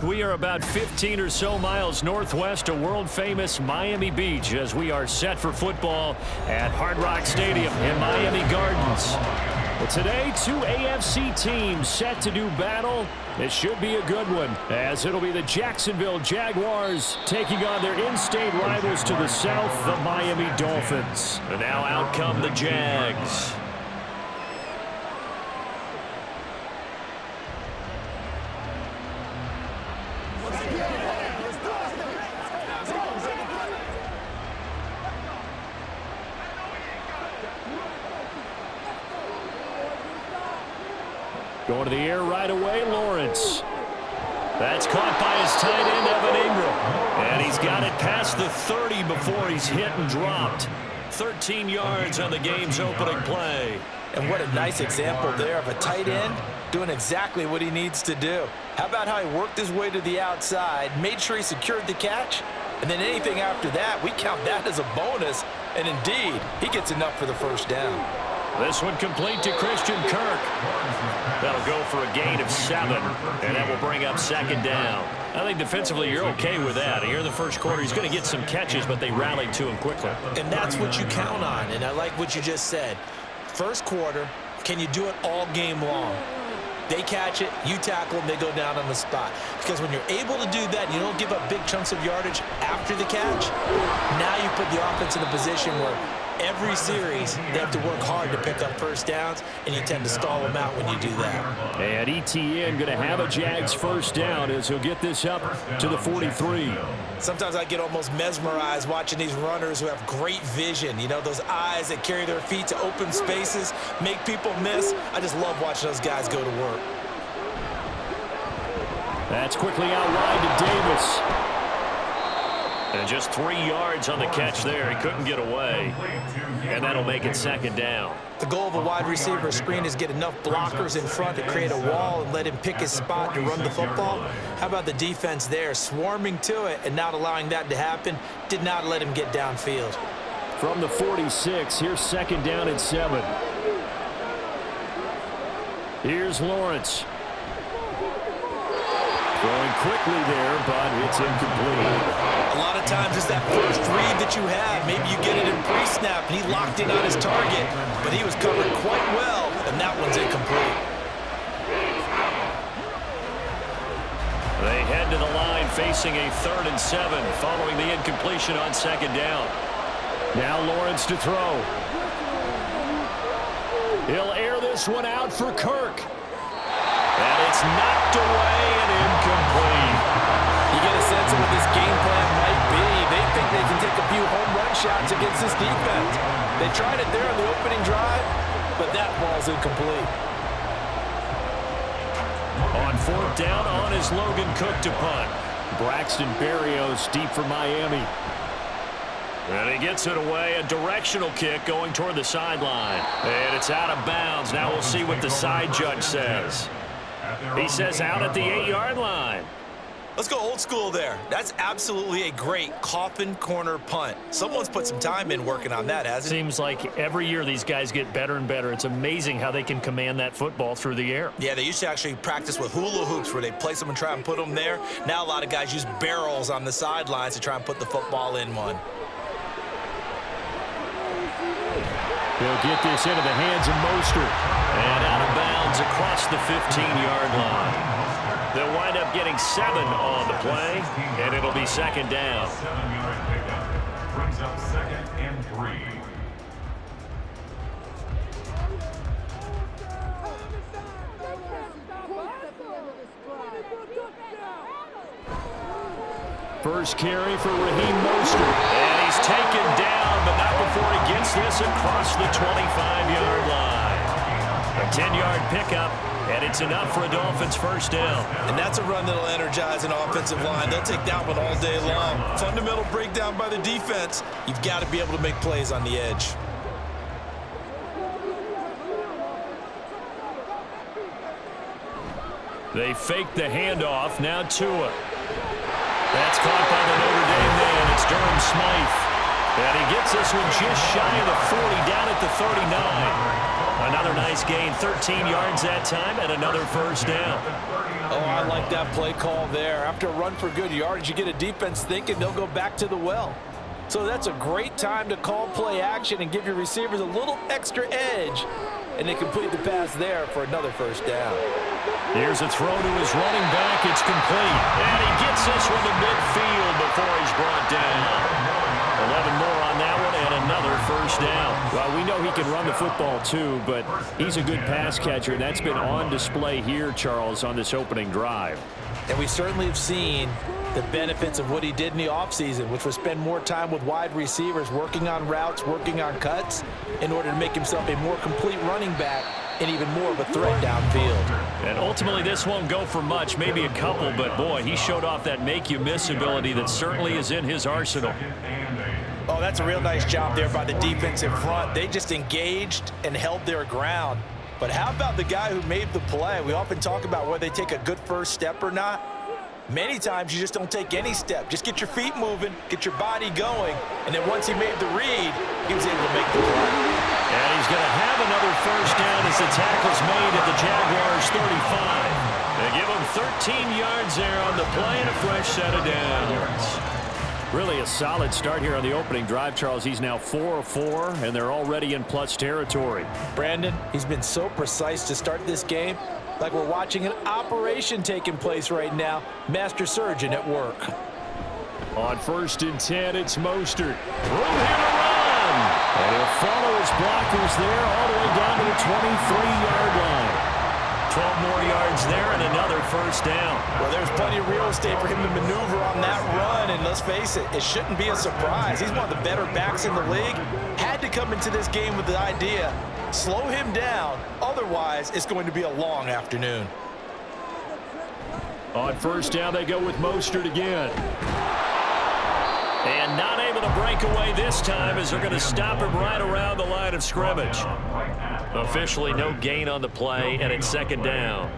We are about 15 or so miles northwest of world-famous Miami Beach as we are set for football at Hard Rock Stadium in Miami Gardens. Well, today, two AFC teams set to do battle. It should be a good one, as it'll be the Jacksonville Jaguars taking on their in-state rivals to the south, the Miami Dolphins. And now out come the Jags. Going to the air right away, Lawrence. That's caught by his tight end, Evan Ingram. And he's got it past the 30 before he's hit and dropped. 13 yards on the game's opening play. And what a nice example there of a tight end doing exactly what he needs to do. How about how he worked his way to the outside, made sure he secured the catch, and then anything after that, we count that as a bonus. And indeed, he gets enough for the first down. This one complete to Christian Kirk. That'll go for a gain of 7, and that will bring up second down. I think defensively you're okay with that. Here in the first quarter, he's going to get some catches, but they rallied to him quickly. And that's what you count on, and I like what you just said. First quarter, can you do it all game long? They catch it, you tackle them, they go down on the spot. Because when you're able to do that and you don't give up big chunks of yardage after the catch, now you put the offense in a position where every series they have to work hard to pick up first downs, and you tend to stall them out when you do that. And ETN going to have a Jags first down as he'll get this up to the 43. Sometimes I get almost mesmerized watching these runners who have great vision. You know, those eyes that carry their feet to open spaces, make people miss. I just love watching those guys go to work. That's quickly out wide to Davis. And just 3 yards on the catch there. He couldn't get away. And that'll make it second down. The goal of a wide receiver screen is get enough blockers in front to create a wall and let him pick his spot to run the football. How about the defense there, swarming to it and not allowing that to happen? Did not let him get downfield. From the 46, here's second down and 7. Here's Lawrence. Throwing quickly there, but it's incomplete. A lot of times it's that first read that you have. Maybe you get it in pre-snap, and he locked in on his target, but he was covered quite well, and that one's incomplete. They head to the line facing a 3rd and 7 following the incompletion on second down. Now Lawrence to throw. He'll air this one out for Kirk. And it's knocked away and incomplete. You get a sense of what this game plan might be. They think they can take a few home run shots against this defense. They tried it there on the opening drive, but that ball's incomplete. On 4th down, on is Logan Cook to punt. Braxton Berrios deep for Miami. And he gets it away, a directional kick going toward the sideline. And it's out of bounds. Now we'll see what the side judge says. He says out at the 8-yard line. Let's go old school there. That's absolutely a great coffin corner punt. Someone's put some time in working on that, hasn't it? Seems like every year these guys get better and better. It's amazing how they can command that football through the air. Yeah, they used to actually practice with hula hoops where they place them and try and put them there. Now a lot of guys use barrels on the sidelines to try and put the football in one. He'll get this into the hands of Mostert. And out of bounds across the 15-yard line. They'll wind up getting 7 on the play, and it'll be second down. 7-yard pickup brings up 2nd and 3. First carry for Raheem Mostert. And he's taken down, but not before he gets this across the 25-yard line. A 10-yard pickup, and it's enough for a Dolphins first down. And that's a run that'll energize an offensive line. They'll take that one all day long. Fundamental breakdown by the defense. You've got to be able to make plays on the edge. They fake the handoff. Now Tua. That's caught by the Notre Dame man. It's Durham Smythe. And he gets this one just shy of the 40, down at the 39. Another nice gain, 13 yards that time, and another first down. Oh, I like that play call there. After a run for good yardage, you get a defense thinking they'll go back to the well. So that's a great time to call play action and give your receivers a little extra edge. And they complete the pass there for another first down. Here's a throw to his running back. It's complete. And he gets this one to midfield before he's brought down. 11 more on that one and another first down. Well, we know he can run the football too, but he's a good pass catcher, and that's been on display here, Charles, on this opening drive. And we certainly have seen the benefits of what he did in the offseason, which was spend more time with wide receivers, working on routes, working on cuts, in order to make himself a more complete running back and even more of a threat downfield. And ultimately, this won't go for much, maybe a couple, but boy, he showed off that make-you-miss ability that certainly is in his arsenal. Oh, that's a real nice job there by the defensive front. They just engaged and held their ground. But how about the guy who made the play? We often talk about whether they take a good first step or not. Many times you just don't take any step. Just get your feet moving, get your body going, and then once he made the read, he was able to make the play. And he's going to have another first down as the tackle's made at the Jaguars' 35. They give him 13 yards there on the play and a fresh set of downs. Really a solid start here on the opening drive, Charles. He's now 4 of 4, and they're already in plus territory. Brandon, he's been so precise to start this game, like we're watching an operation taking place right now. Master surgeon at work. On 1st and 10, it's Mostert. Room here to run. And he'll follow his blockers there all the way down to the 23-yard line. 12 more yards there and another first down. Well, there's plenty of real estate for him to maneuver on that run, and let's face it, it shouldn't be a surprise. He's one of the better backs in the league. Had to come into this game with the idea, slow him down, otherwise it's going to be a long afternoon. On 1st down, they go with Mostert again. And not able to break away this time as they're going to stop him right around the line of scrimmage. Officially no gain on the play, and it's 2nd down.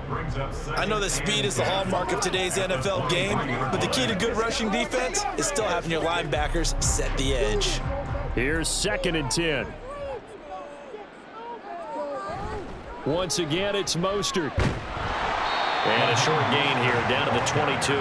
I know that speed is the hallmark of today's NFL game, but the key to good rushing defense is still having your linebackers set the edge. Here's 2nd and 10. Once again, it's Mostert. And a short gain here down to the 22.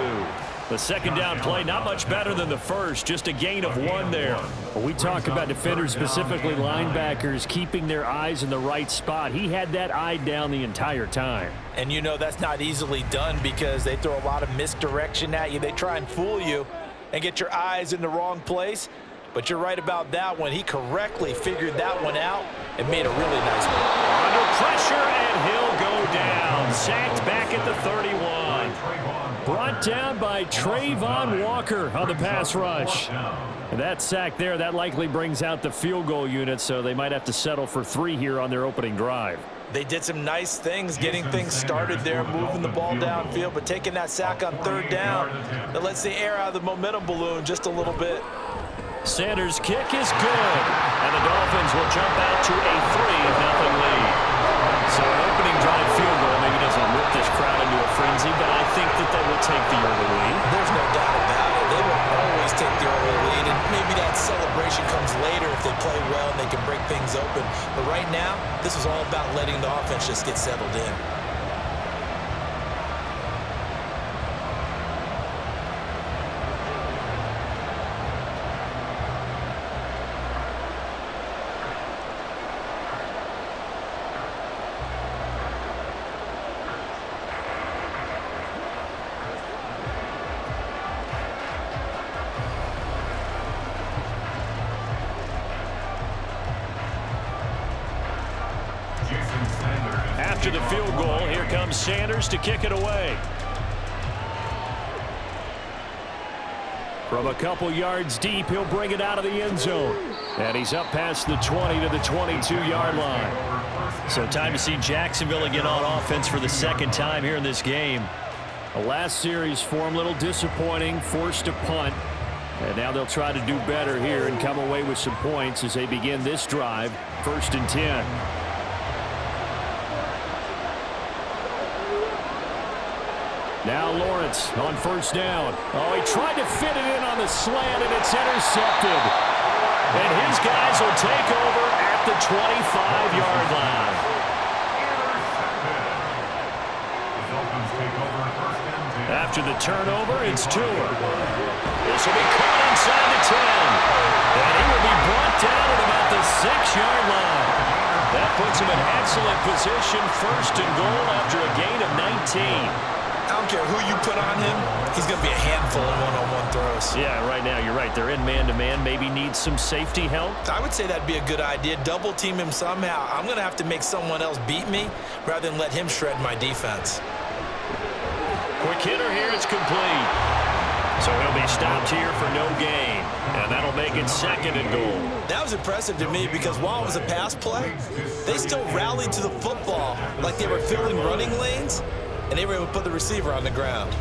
The 2nd down play, not much better than the first, just a gain of 1 there. When we talk about defenders, specifically linebackers, keeping their eyes in the right spot, he had that eye down the entire time. And you know that's not easily done because they throw a lot of misdirection at you. They try and fool you and get your eyes in the wrong place. But you're right about that one. He correctly figured that one out and made a really nice one. Under pressure, and he'll go down. Sacked back at the 31. Brought down by Trayvon Walker on the pass rush. And that sack there, that likely brings out the field goal unit, so they might have to settle for 3 here on their opening drive. They did some nice things getting things started there, moving the ball downfield, but taking that sack on 3rd down, that lets the air out of the momentum balloon just a little bit. Sanders' kick is good, and the Dolphins will jump out to a 3-0 lead. So an opening drive field goal maybe doesn't whip this crowd into a frenzy, but I think that they will take the early lead. There's no doubt about it. They will always take the early lead, and maybe that celebration comes later if they play well and they can break things open. But right now, this is all about letting the offense just get settled in. After the field goal, here comes Sanders to kick it away. From a couple yards deep, he'll bring it out of the end zone. And he's up past the 20 to the 22-yard line. So time to see Jacksonville again on offense for the 2nd time here in this game. The last series for him, a little disappointing, forced a punt. And now they'll try to do better here and come away with some points as they begin this drive, 1st and 10. Now Lawrence on 1st down. Oh, he tried to fit it in on the slant, and it's intercepted. And his guys will take over at the 25-yard line. The Dolphins take over first and 10. After the turnover, it's Tua. This will be caught inside the 10. And he will be brought down at about the 6-yard line. That puts him in excellent position, first and goal after a gain of 19. I don't care who you put on him, he's going to be a handful in one-on-one throws. Yeah, right now, you're right. They're in man-to-man. Maybe needs some safety help. I would say that'd be a good idea. Double team him somehow. I'm going to have to make someone else beat me rather than let him shred my defense. Quick hitter here. It's complete. So he'll be stopped here for no gain. And that'll make it second and goal. That was impressive to me because while it was a pass play, they still rallied to the football like they were filling running lanes, and they were able to put the receiver on the ground.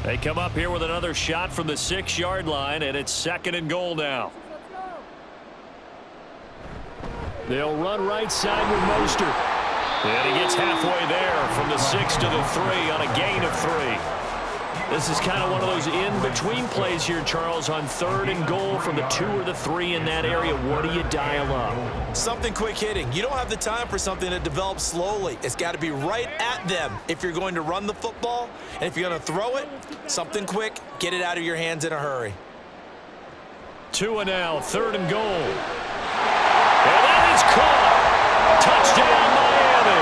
They come up here with another shot from the 6-yard line, and it's second and goal now. They'll run right side with Mostert. And he gets halfway there from the 6 to the 3 on a gain of 3. This is kind of one of those in-between plays here, Charles, on third and goal from the 2 or the 3 in that area. What do you dial up? Something quick hitting. You don't have the time for something that develops slowly. It's got to be right at them if you're going to run the football. And if you're going to throw it, something quick, get it out of your hands in a hurry. Tua now, third and goal. And that is caught. Touchdown, Miami.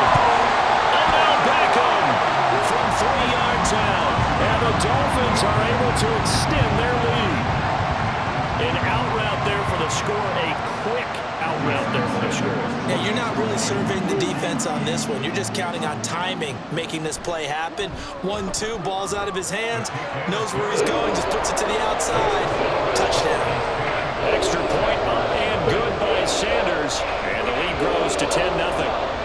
And now Beckham from 3 yards out. And the Dolphins are able to extend their lead. An out route there for the score. A quick out route there for the score. Yeah, you're not really surveying the defense on this one. You're just counting on timing, making this play happen. 1-2, ball's out of his hands. Knows where he's going, just puts it to the outside. Touchdown. Extra point up and good by Sanders. And the lead grows to 10-0.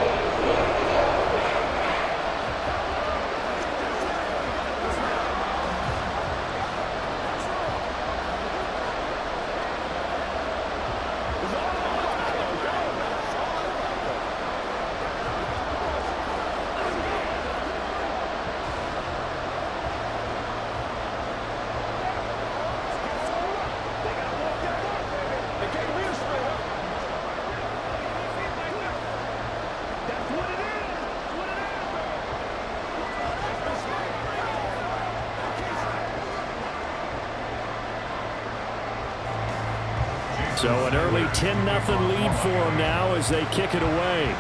So an early 10-0 lead for them now as they kick it away.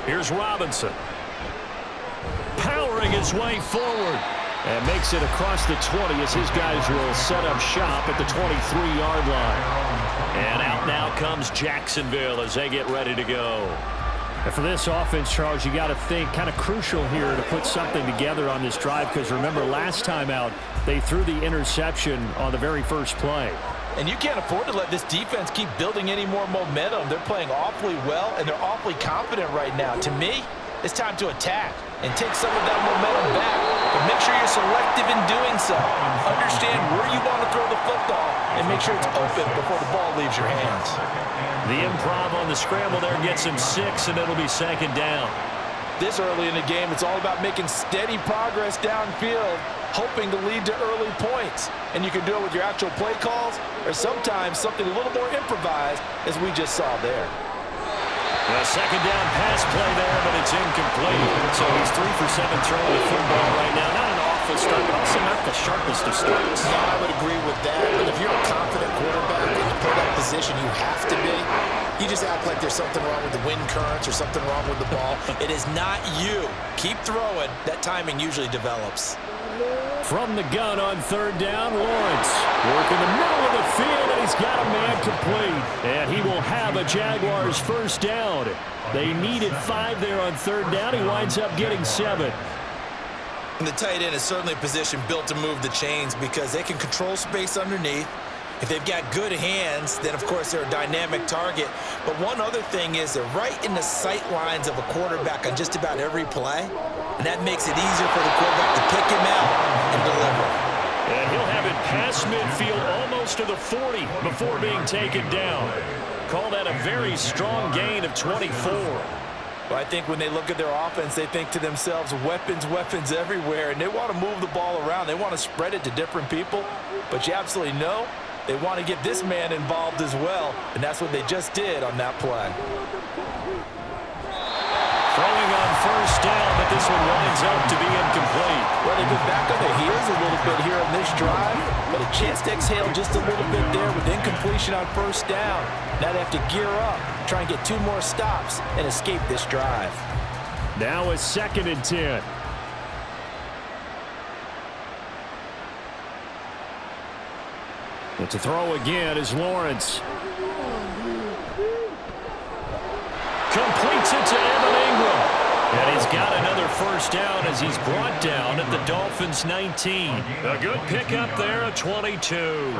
Here's Robinson. Powering his way forward. And makes it across the 20 as his guys will set up shop at the 23-yard line. And out now comes Jacksonville as they get ready to go. And for this offense, Charles, you got to think kind of crucial here to put something together on this drive because remember last time out they threw the interception on the very first play. And you can't afford to let this defense keep building any more momentum. They're playing awfully well, and they're awfully confident right now. To me, it's time to attack and take some of that momentum back. But make sure you're selective in doing so. Understand where you want to throw the football and make sure it's open before the ball leaves your hands. The improv on the scramble there gets him 6, and it'll be second down. This early in the game, it's all about making steady progress downfield, hoping to lead to early points. And you can do it with your actual play calls or sometimes something a little more improvised, as we just saw there. A second down pass play there, but it's incomplete. So he's 3 for 7 throwing the football right now. Not an awful start, but also not the sharpest of starts. No, I would agree with that. But if you're a confident quarterback and you play that position you have to be, you just act like there's something wrong with the wind currents or something wrong with the ball. It is not you. Keep throwing. That timing usually develops. From the gun on third down, Lawrence working the middle of the field, and he's got a man complete. And he will have a Jaguars first down. They needed 5 there on third down. He winds up getting 7. And the tight end is certainly a position built to move the chains because they can control space underneath. If they've got good hands, then, of course, they're a dynamic target. But one other thing is they're right in the sight lines of a quarterback on just about every play. And that makes it easier for the quarterback to pick him out and deliver. And he'll have it past midfield almost to the 40 before being taken down. Call that a very strong gain of 24. Well, I think when they look at their offense, they think to themselves, weapons, weapons everywhere. And they want to move the ball around. They want to spread it to different people. But you absolutely know They want to get this man involved as well, and that's what they just did on that play. Throwing on first down, but this one winds up to be incomplete. Well, they've been back on their heels a little bit here on this drive, but a chance to exhale just a little bit there with incompletion on first down. Now they have to gear up, try and get 2 more stops, and escape this drive. Now a 2nd and 10. But to throw again is Lawrence. Completes it to Evan Ingram. And he's got another first down as he's brought down at the Dolphins' 19. A good pickup there at 22.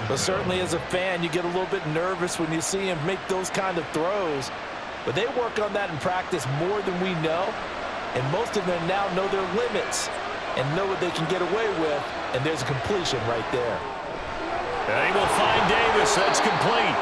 Well, certainly as a fan, you get a little bit nervous when you see him make those kind of throws. But they work on that in practice more than we know. And most of them now know their limits and know what they can get away with. And there's a completion right there. They will find Davis. That's complete.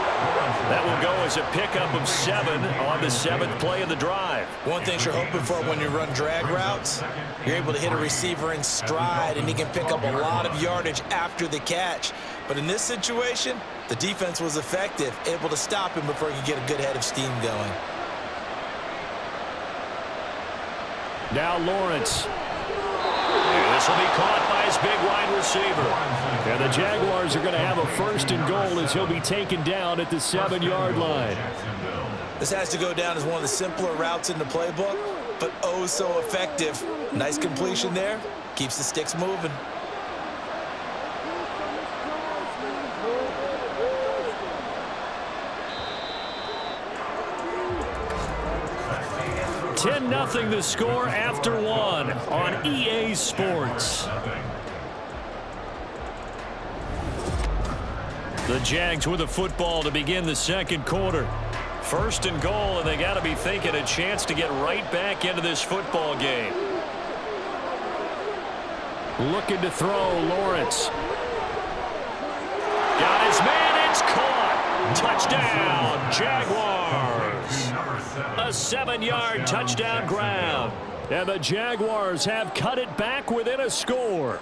That will go as a pickup of 7 on the 7th play of the drive. One thing you're hoping for when you run drag routes, you're able to hit a receiver in stride, and he can pick up a lot of yardage after the catch. But in this situation, the defense was effective, able to stop him before he could get a good head of steam going. Now Lawrence. This will be caught by his big wide receiver. And the Jaguars are going to have a 1st and goal as he'll be taken down at the 7-yard line. This has to go down as one of the simpler routes in the playbook, but oh so effective. Nice completion there. Keeps the sticks moving. Nothing the score after 1 on EA Sports. The Jags with the football to begin the 2nd quarter. 1st and goal, and they got to be thinking a chance to get right back into this football game. Looking to throw, Lawrence. Got his man, it's caught. Touchdown, Jaguars. A 7-yard touchdown grab. And the Jaguars have cut it back within a score.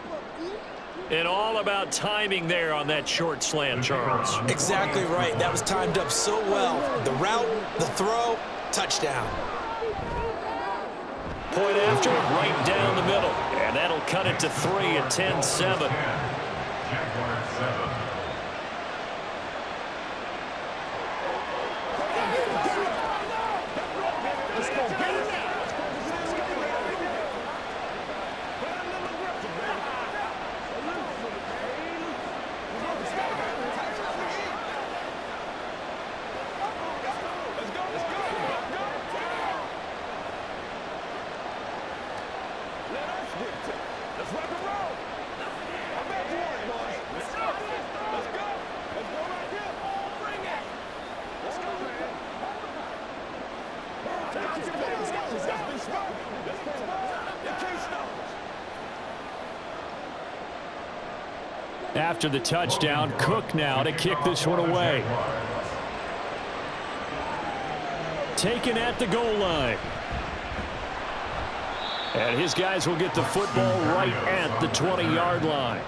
And all about timing there on that short slant, Charles. Exactly right. That was timed up so well. The route, the throw, touchdown. Point after, right down the middle. And that'll cut it to 3 at 10-7. Jaguars 7. After the touchdown, Cook now to kick this one away. Taken at the goal line. And his guys will get the football right at the 20-yard line.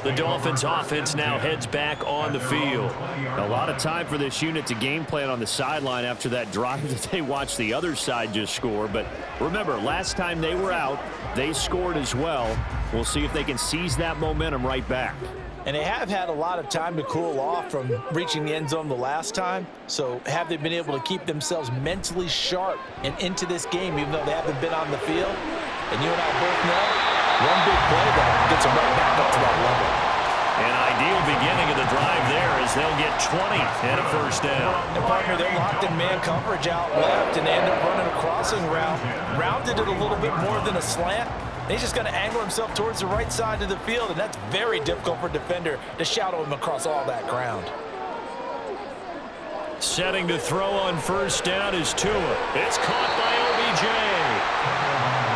The Dolphins offense now heads back on the field. A lot of time for this unit to game plan on the sideline after that drive that they watched the other side just score. But remember, last time they were out, they scored as well. We'll see if they can seize that momentum right back. And they have had a lot of time to cool off from reaching the end zone the last time. So have they been able to keep themselves mentally sharp and into this game, even though they haven't been on the field? And you and I both know, one big play that gets them right back up to that level. An ideal beginning of the drive there as they'll get 20 and a first down. And partner, they're locked in man coverage out left, and they end up running a crossing route. Rounded it a little bit more than a slant. He's just going to angle himself towards the right side of the field, and that's very difficult for a defender to shadow him across all that ground. Setting to throw on first down is Tua. It's caught by OBJ.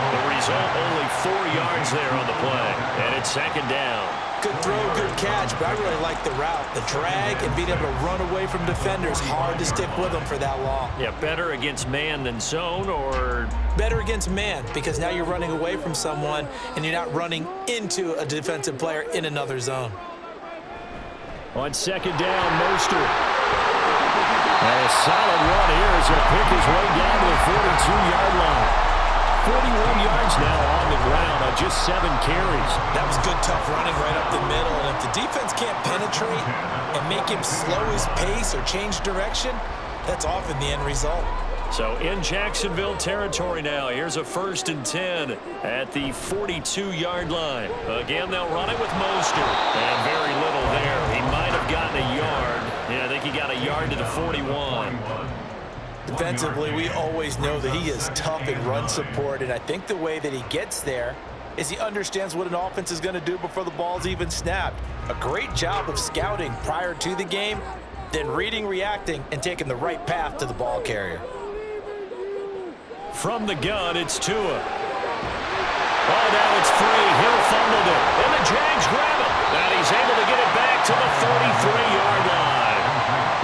The result, only 4 yards there on the play, and it's 2nd down. Good throw, good catch, but I really like the route. The drag and being able to run away from defenders, hard to stick with them for that long. Yeah, better against man than zone, or? Better against man, because now you're running away from someone and you're not running into a defensive player in another zone. On second down, Mostert. And a solid run here as he'll pick his way down to the 42-yard line. 41 yards now on the ground on just 7 carries. That was good, tough running right up the middle. And if the defense can't penetrate and make him slow his pace or change direction, that's often the end result. So in Jacksonville territory now, here's a 1st and 10 at the 42-yard line. Again, they'll run it with Mostert. And very little there. He might have gotten a yard. Yeah, I think he got a yard to the 41. Defensively, we always know that he is tough in run support, and I think the way that he gets there is he understands what an offense is going to do before the ball's even snapped. A great job of scouting prior to the game, then reading, reacting, and taking the right path to the ball carrier. From the gun, it's Tua. Oh, now it's free. Hill fumbled it. And the Jags grab it. And he's able to get it back to the 33-yard line.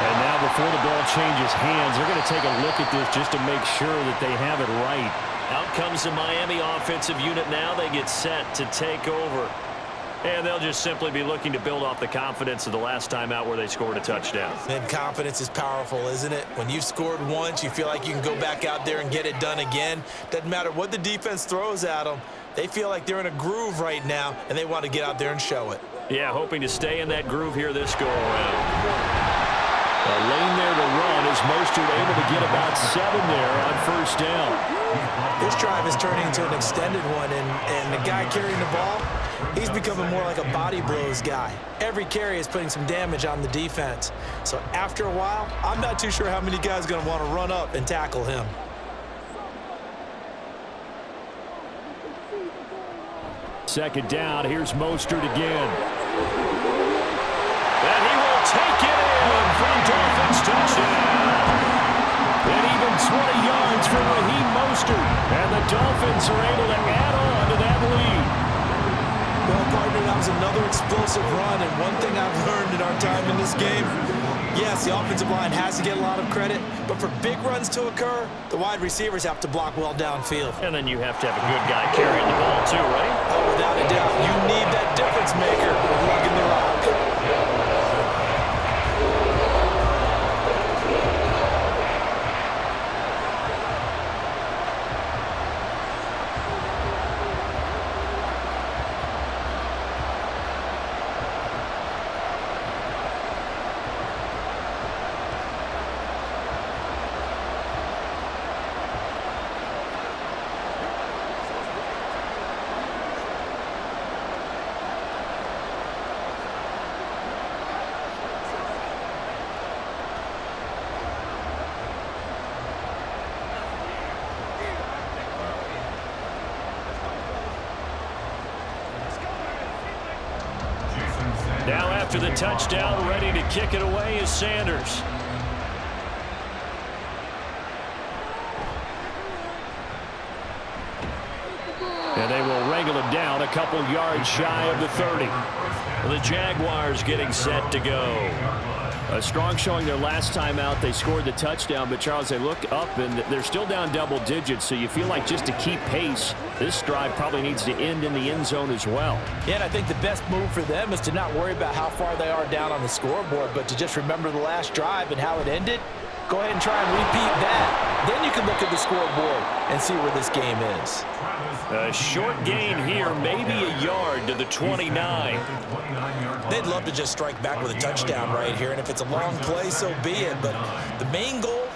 And now before the ball changes hands, they're going to take a look at this just to make sure that they have it right. Out comes the Miami offensive unit now. They get set to take over. And they'll just simply be looking to build off the confidence of the last time out where they scored a touchdown. And confidence is powerful, isn't it? When you've scored once, you feel like you can go back out there and get it done again. Doesn't matter what the defense throws at them. They feel like they're in a groove right now, and they want to get out there and show it. Yeah, hoping to stay in that groove here this go-around. A lane there to run as Mostert able to get about 7 there on 1st down. This drive is turning into an extended one, and the guy carrying the ball, he's becoming more like a body blows guy. Every carry is putting some damage on the defense. So after a while, I'm not too sure how many guys are going to want to run up and tackle him. Second down, here's Mostert again. And he will take it in from Dolphins touchdown. And even 20 yards for Raheem Mostert. And the Dolphins are able to add on to that lead. Well, partner, that was another explosive run, and one thing I've learned in our time in this game, yes, the offensive line has to get a lot of credit, but for big runs to occur, the wide receivers have to block well downfield. And then you have to have a good guy carrying the ball too, right? Oh, without a doubt. You need that difference maker lugging the rock. Now after the touchdown, ready to kick it away is Sanders. And they will wrangle him down a couple yards shy of the 30. The Jaguars getting set to go. A strong showing their last time out. They scored the touchdown, but Charles, they look up and they're still down double digits, so you feel like just to keep pace, this drive probably needs to end in the end zone as well. Yeah, and I think the best move for them is to not worry about how far they are down on the scoreboard, but to just remember the last drive and how it ended. Go ahead and try and repeat that. Then you can look at the scoreboard and see where this game is. A short gain here, maybe a yard to the 29. They'd love to just strike back with a touchdown right here, and if it's a long play, so be it. But the main goal,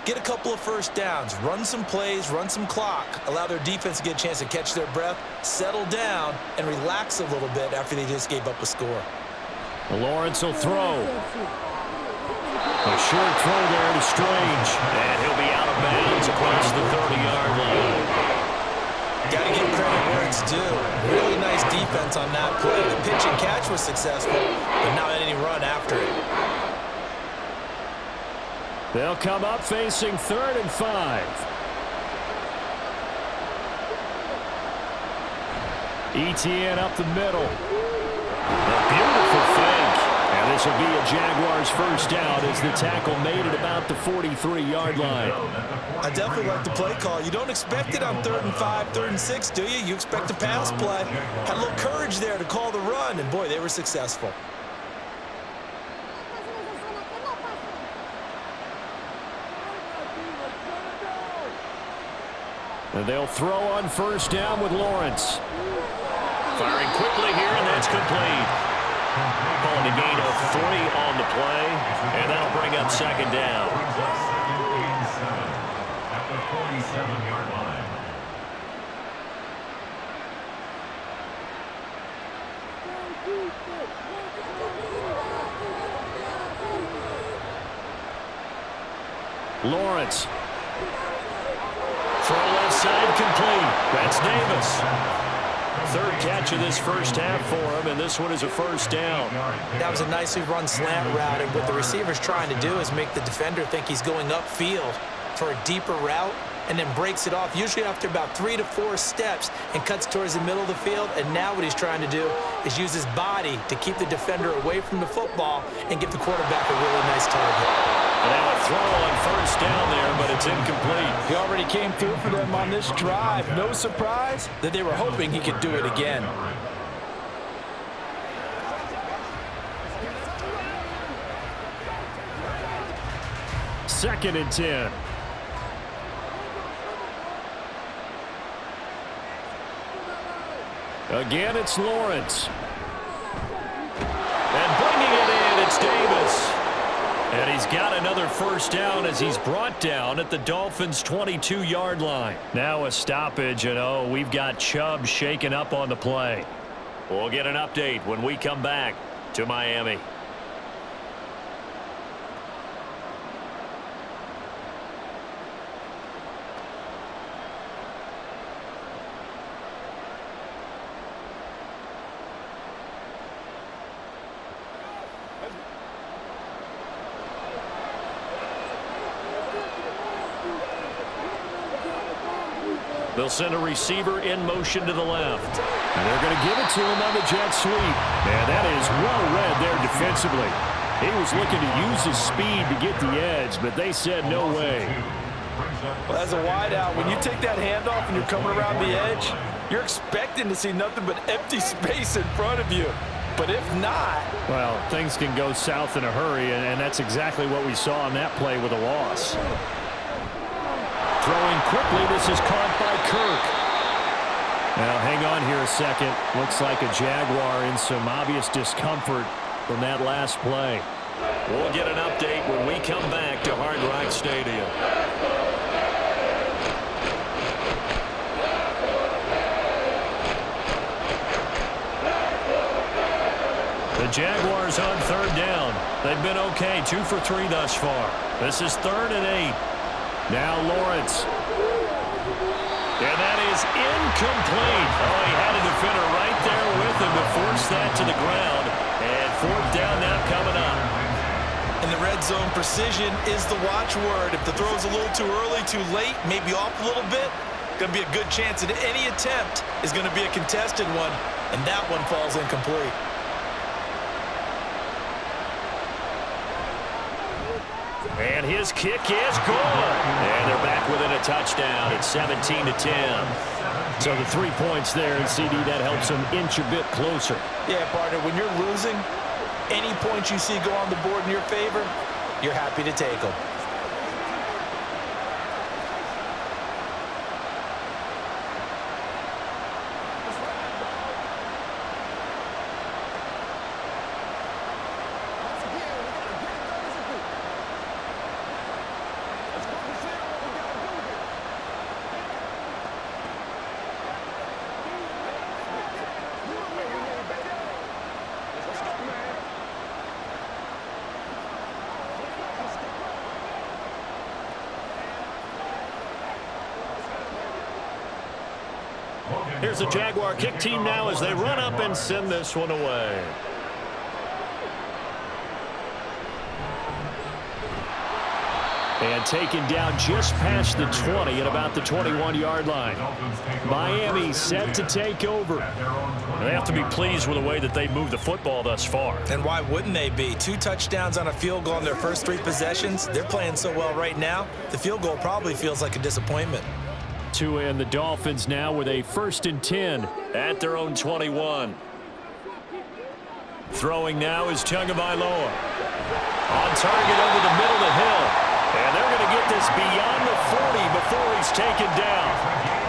get a couple of first downs, run some plays, run some clock, allow their defense to get a chance to catch their breath, settle down, and relax a little bit after they just gave up a score. Lawrence will throw. A short throw there to Strange, and he'll be out of bounds across the 30-yard line. Got to give credit where it's due. Really nice defense on that play. The pitch and catch was successful, but not any run after it. They'll come up facing 3rd and 5. ETN up the middle. A beautiful fake. And this will be a Jaguars first down as the tackle made it about the 43-yard line. I definitely like the play call. You don't expect it on 3rd and 5, 3rd and 6, do you? You expect a pass play. Had a little courage there to call the run, and boy, they were successful. And they'll throw on first down with Lawrence. Firing quickly here, and that's complete. Calling a gain of 3 on the play, and that'll bring up second down. Brings up second and 7 at the 47-yard line. Lawrence. Throw left side complete. That's Davis. Third catch of this first half for him, and this one is a first down. That was a nicely run slant route, and what the receiver's trying to do is make the defender think he's going upfield for a deeper route, and then breaks it off, usually after about 3 to 4 steps, and cuts towards the middle of the field. And now what he's trying to do is use his body to keep the defender away from the football and give the quarterback a really nice target. And now a throw on first down there, but it's incomplete. He already came through for them on this drive. No surprise that they were hoping he could do it again. Second and 10. Again, it's Lawrence. And bringing it in, it's Davis. And he's got another first down as he's brought down at the Dolphins' 22-yard line. Now a stoppage, and we've got Chubb shaken up on the play. We'll get an update when we come back to Miami. They'll send a receiver in motion to the left. And they're going to give it to him on the jet sweep. And that is well read there defensively. He was looking to use his speed to get the edge, but they said no way. Well, as a wideout, when you take that handoff and you're coming around the edge, you're expecting to see nothing but empty space in front of you. But if not... Well, things can go south in a hurry, and that's exactly what we saw on that play with a loss. Throwing quickly, this is caught by Kirk. Now, hang on here a second. Looks like a Jaguar in some obvious discomfort from that last play. We'll get an update when we come back to Hard Rock Stadium. The Jaguars on third down. They've been okay, 2 for 3 thus far. This is 3rd and 8. Now Lawrence. And that is incomplete. Oh, he had a defender right there with him to force that to the ground. And 4th down now coming up. In the red zone, precision is the watchword. If the throw's a little too early, too late, maybe off a little bit, going to be a good chance that any attempt is going to be a contested one, and that one falls incomplete. And his kick is good. And they're back within a touchdown. It's 17-10. So the 3 points there, and CD, that helps them inch a bit closer. Yeah, partner, when you're losing, any points you see go on the board in your favor, you're happy to take them. Here's the Jaguar kick team now as they run up and send this one away. And taken down just past the 20 at about the 21-yard line. Miami set to take over. They have to be pleased with the way that they moved the football thus far. And why wouldn't they be? 2 touchdowns on a field goal in their first 3 possessions. They're playing so well right now, the field goal probably feels like a disappointment. And the Dolphins now with a 1st and 10 at their own 21. Throwing now is Tagovailoa. On target over the middle of the hill. And they're going to get this beyond the 40 before he's taken down.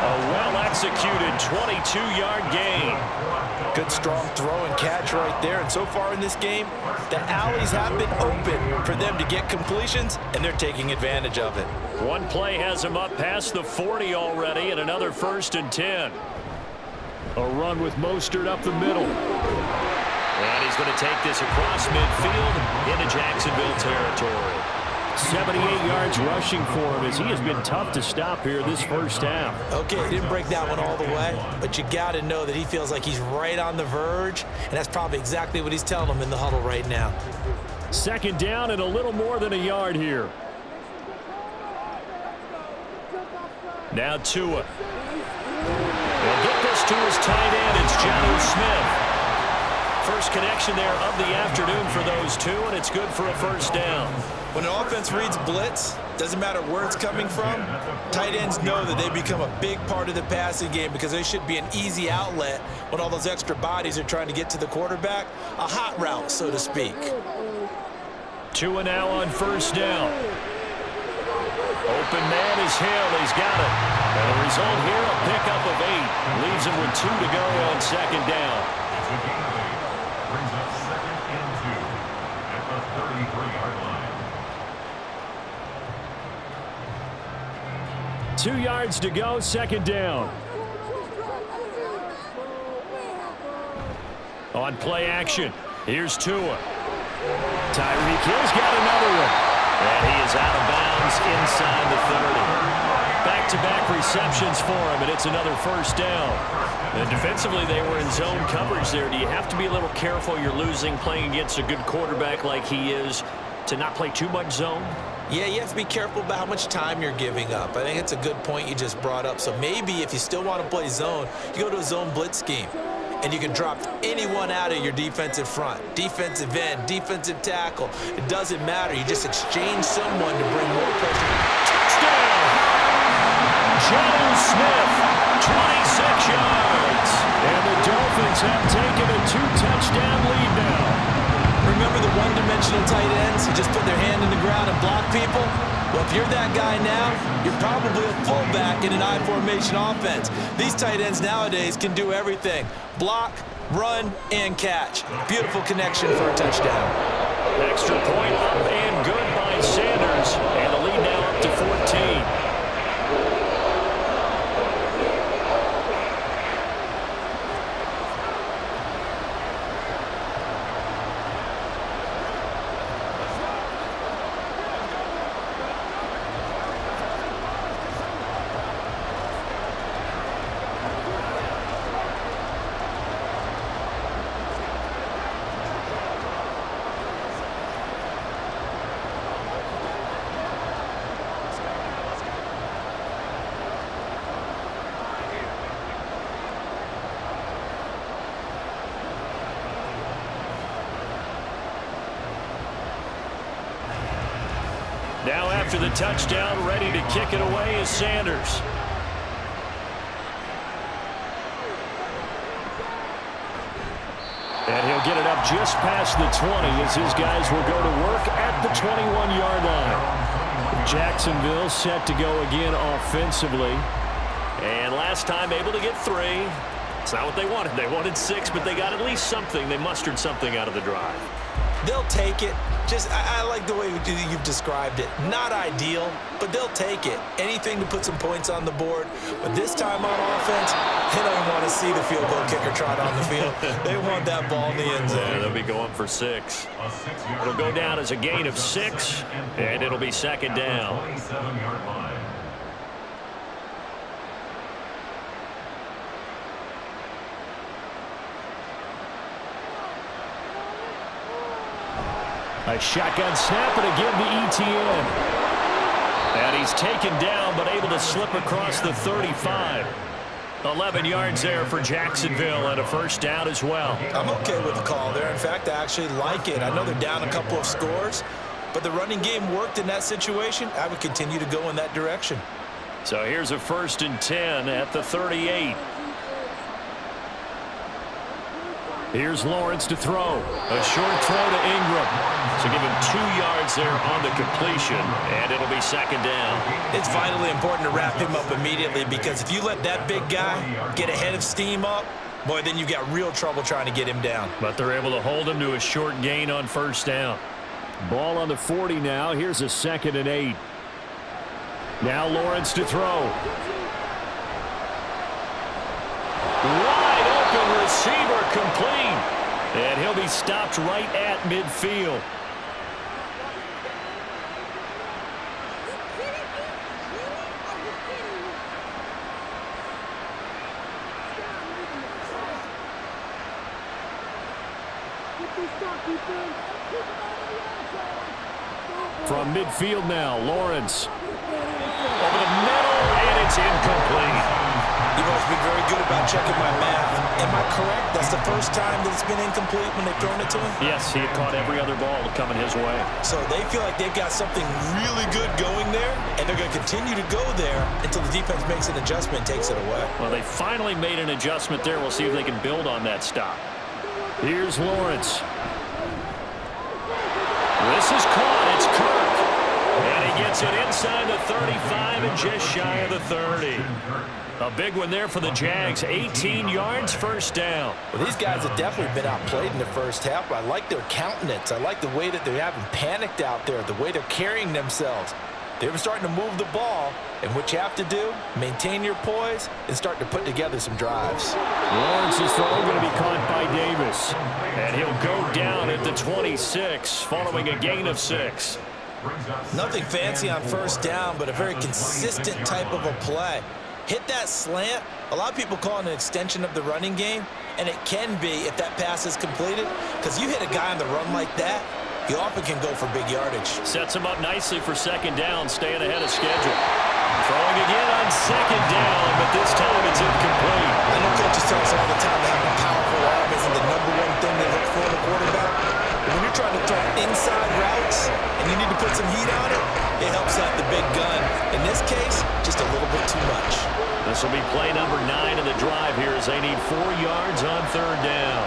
A well-executed 22-yard gain. Good, strong throw and catch right there. And so far in this game, the alleys have been open for them to get completions, and they're taking advantage of it. One play has him up past the 40 already, and another 1st and 10. A run with Mostert up the middle. And he's going to take this across midfield into Jacksonville territory. 78 yards rushing for him as he has been tough to stop here this first half. Okay, he didn't break that one all the way, but you got to know that he feels like he's right on the verge, and that's probably exactly what he's telling them in the huddle right now. 2nd down and a little more than a yard here. Now Tua. He'll get this to his tight end. It's Jonnu Smith. First connection there of the afternoon for those two, and it's good for a 1st down. When an offense reads blitz, doesn't matter where it's coming from, tight ends know that they become a big part of the passing game because they should be an easy outlet when all those extra bodies are trying to get to the quarterback. A hot route, so to speak. Tua now on 1st down. Open man is Hill. He's got it. And the result here, a pickup of 8. Leaves him with 2 to go on 2nd down. Brings up 2nd and 2 at the 33-yard line. 2 yards to go, 2nd down. On play action, here's Tua. Tyreek Hill's got another one. And he is out of bounds inside the 30. Back-to-back receptions for him, and it's another 1st down. And defensively, they were in zone coverage there. Do you have to be a little careful? You're losing, playing against a good quarterback like he is, to not play too much zone? Yeah, you have to be careful about how much time you're giving up. I think it's a good point you just brought up. So maybe if you still want to play zone, you go to a zone blitz scheme. And you can drop anyone out of your defensive front. Defensive end, defensive tackle. It doesn't matter. You just exchange someone to bring more pressure. Touchdown! Jonnu Smith, 26 yards. And the Dolphins have taken a 2-touchdown lead now. Remember the one-dimensional tight ends who just put their hand in the ground and block people? Well, if you're that guy now, you're probably a fullback in an I-formation offense. These tight ends nowadays can do everything. Block, run, and catch. Beautiful connection for a touchdown. Extra point up and good by Sanders. And the lead now up to 14. Now after the touchdown, ready to kick it away is Sanders. And he'll get it up just past the 20 as his guys will go to work at the 21-yard line. Jacksonville set to go again offensively. And last time able to get 3. It's not what they wanted. They wanted 6, but they got at least something. They mustered something out of the drive. They'll take it. I like the way you've described it. Not ideal, but they'll take it. Anything to put some points on the board. But this time on offense, they don't want to see the field goal kicker trot on the field. They want that ball in the end zone. Yeah, they'll be going for 6. It'll go down as a gain of 6, and it'll be 2nd down. 27-yard line. A shotgun snap and again to ETN. And he's taken down but able to slip across the 35. 11 yards there for Jacksonville and a 1st down as well. I'm okay with the call there. In fact, I actually like it. I know they're down a couple of scores, but the running game worked in that situation. I would continue to go in that direction. So here's a 1st and 10 at the 38. Here's Lawrence to throw. A short throw to Ingram. So give him 2 yards there on the completion, and it'll be second down. It's vitally important to wrap him up immediately, because if you let that big guy get ahead of steam up, boy, then you've got real trouble trying to get him down. But they're able to hold him to a short gain on first down. Ball on the 40 now. Here's a 2nd and 8. Now Lawrence to throw. Wide open receiver, complete. And he'll be stopped right at midfield. From midfield now, Lawrence. Over the middle, and it's incomplete. You've always been very good about checking my math. Am I correct? That's the first time that it's been incomplete when they've thrown it to him? Yes, he had caught every other ball coming his way. So they feel like they've got something really good going there, and they're going to continue to go there until the defense makes an adjustment and takes it away. Well, they finally made an adjustment there. We'll see if they can build on that stop. Here's Lawrence. This is caught. It's Kirk. And he gets it inside the 35 and just shy of the 30. A big one there for the Jags. 18 yards, first down. Well, these guys have definitely been outplayed in the first half, but I like their countenance. I like the way that they haven't panicked out there, the way they're carrying themselves. They're starting to move the ball, and what you have to do, maintain your poise and start to put together some drives. Lawrence's throw going to be caught by Davis. And he'll go down at the 26, following a gain of 6. Nothing fancy on first down, but a very consistent type of a play. Hit that slant. A lot of people call it an extension of the running game, and it can be if that pass is completed, because you hit a guy on the run like that, he often can go for big yardage. Sets him up nicely for second down, staying ahead of schedule. Throwing again on second down, but this time it's incomplete. I know coaches tell us all the time that having a powerful arm isn't the #1 thing they look for in a quarterback. But when you're trying to throw inside routes and you need to put some heat on it, it helps out the big gun. In this case, just a little bit too much. This will be play number 9 of the drive here as they need 4 yards on third down.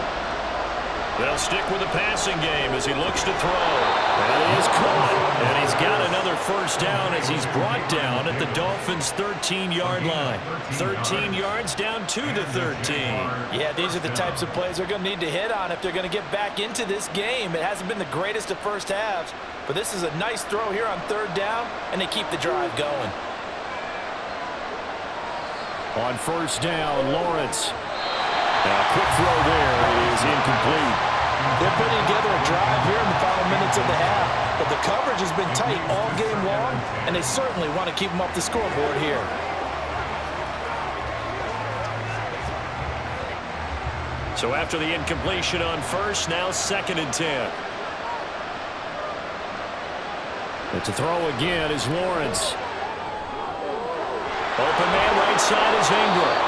They'll stick with the passing game as he looks to throw. And he is caught. And he's got another first down as he's brought down at the Dolphins' 13-yard line. 13 yards down to the 13. Yeah, these are the types of plays they're going to need to hit on if they're going to get back into this game. It hasn't been the greatest of first halves, but this is a nice throw here on third down, and they keep the drive going. On first down, Lawrence. A quick throw there. It is incomplete. They're putting together a drive here in the final minutes of the half, but the coverage has been tight all game long, and they certainly want to keep them off the scoreboard here. So after the incompletion on first, now 2nd and 10. But to throw again is Lawrence. Open man right side is Ingram.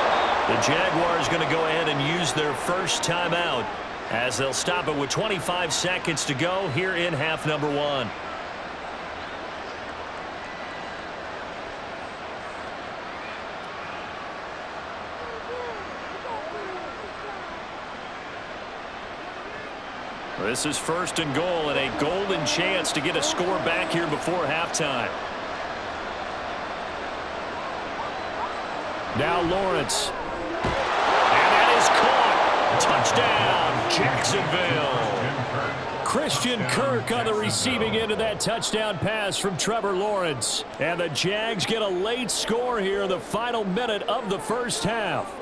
The Jaguars going to go ahead and use their first timeout as they'll stop it with 25 seconds to go here in half number 1. This is 1st and goal and a golden chance to get a score back here before halftime. Now Lawrence. And that is caught. Touchdown, Jacksonville. Christian Kirk on the receiving end of that touchdown pass from Trevor Lawrence. And the Jags get a late score here in the final minute of the first half.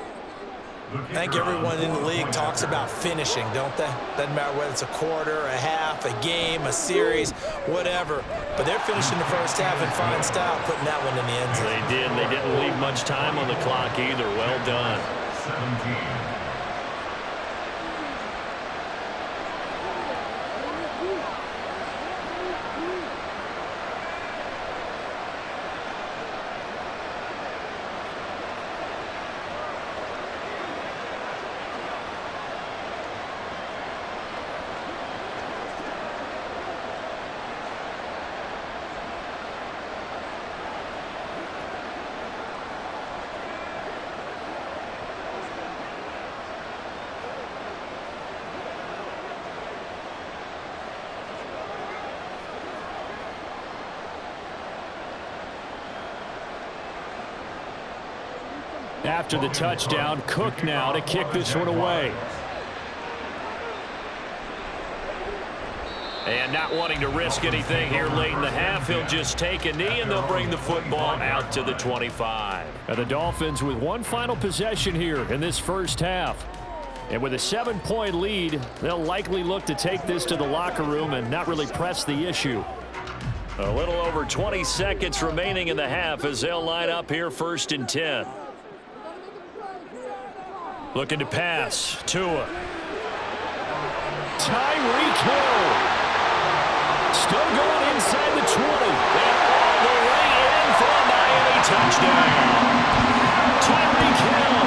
I think everyone in the league talks about finishing, don't they? Doesn't matter whether it's a quarter, a half, a game, a series, whatever. But they're finishing the first half in fine style, putting that one in the end zone. They did. They didn't leave much time on the clock either. Well done. 17. after the touchdown. Cook now to kick this one away. And not wanting to risk anything here late in the half, he'll just take a knee, and they'll bring the football out to the 25. And the Dolphins with one final possession here in this first half. And with a 7-point lead, they'll likely look to take this to the locker room and not really press the issue. A little over 20 seconds remaining in the half as they'll line up here 1st and 10. Looking to pass. Tua. Tyreek Hill. Still going inside the 20. And all the way in for a Miami touchdown. Tyreek Hill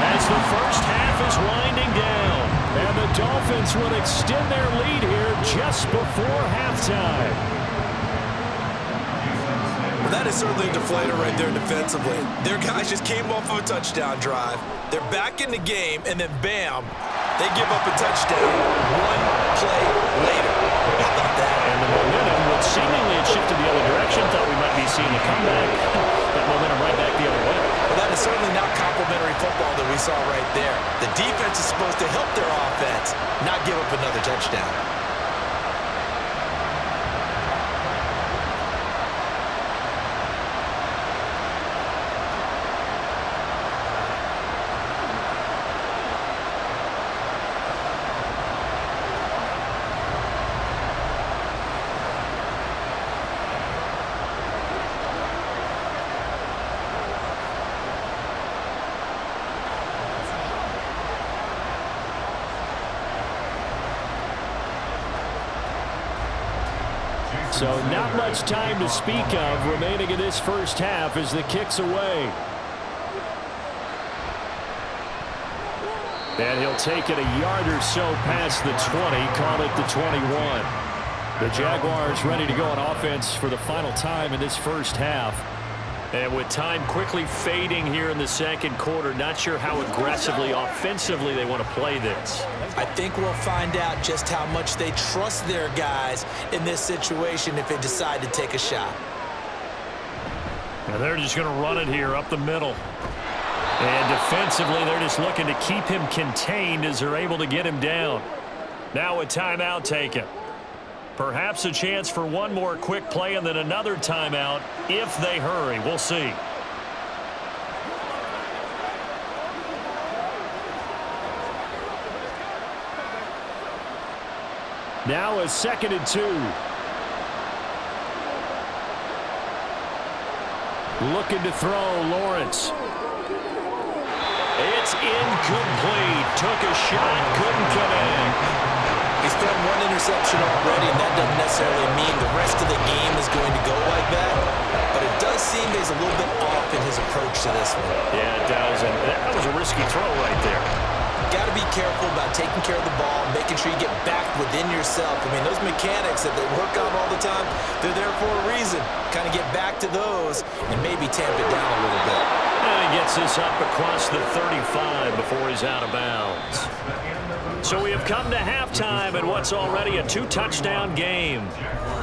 as the first half is winding down. And the Dolphins will extend their lead here just before halftime. Well, that is certainly a deflator right there defensively. Their guys just came off of a touchdown drive. They're back in the game, and then bam, they give up a touchdown one play later. How about that? And the momentum, which seemingly had shifted the other direction, thought we might be seeing a comeback. That momentum right back the other way. Well, that is certainly not complimentary football that we saw right there. The defense is supposed to help their offense, not give up another touchdown. So not much time to speak of remaining in this first half as the kick's away. And he'll take it a yard or so past the 20, call it the 21. The Jaguars ready to go on offense for the final time in this first half. And with time quickly fading here in the second quarter, not sure how aggressively, offensively they want to play this. I think we'll find out just how much they trust their guys in this situation if they decide to take a shot. And they're just going to run it here up the middle. And defensively, they're just looking to keep him contained as they're able to get him down. Now a timeout taken. Perhaps a chance for one more quick play and then another timeout if they hurry. We'll see. Now a 2nd and 2. Looking to throw, Lawrence. It's incomplete. Took a shot, couldn't connect. He's thrown one interception already, and that doesn't necessarily mean the rest of the game is going to go like that. But it does seem he's a little bit off in his approach to this one. Yeah, it does. And that was a risky throw right there. Got to be careful about taking care of the ball, making sure you get back within yourself. I mean, those mechanics that they work on all the time, they're there for a reason. Kind of get back to those and maybe tamp it down a little bit. And he gets this up across the 35 before he's out of bounds. So we have come to halftime in what's already a 2-touchdown game.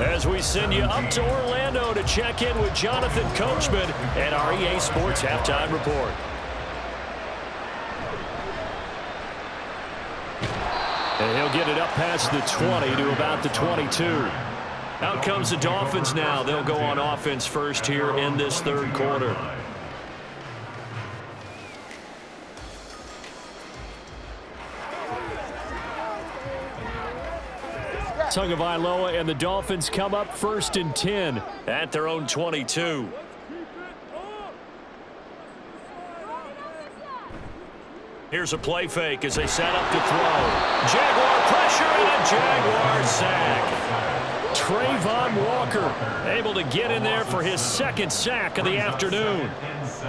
As we send you up to Orlando to check in with Jonathan Coachman and our EA Sports Halftime Report. And he'll get it up past the 20 to about the 22. Out comes the Dolphins now. They'll go on offense first here in this third quarter. Tagovailoa and the Dolphins come up 1st and 10 at their own 22. Here's a play fake as they set up to throw. Jaguar pressure and a Jaguar sack. Trayvon Walker able to get in there for his 2nd sack of the afternoon.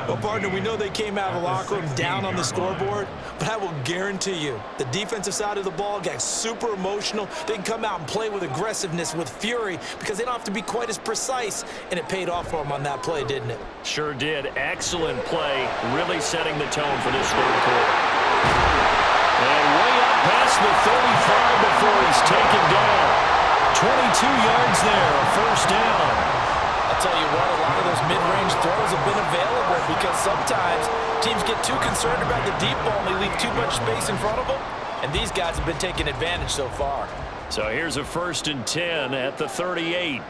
Well, partner, we know they came out of the locker room down on the scoreboard, but I will guarantee you the defensive side of the ball got super emotional. They can come out and play with aggressiveness, with fury, because they don't have to be quite as precise, and it paid off for them on that play, didn't it? Sure did. Excellent play, really setting the tone for this third quarter. And way up past the 35 before he's taken down. 22 yards there, a 1st down. I'll tell you what, a lot of those mid-range throws have been available because sometimes teams get too concerned about the deep ball and they leave too much space in front of them, and these guys have been taking advantage so far. So here's a 1st and 10 at the 38.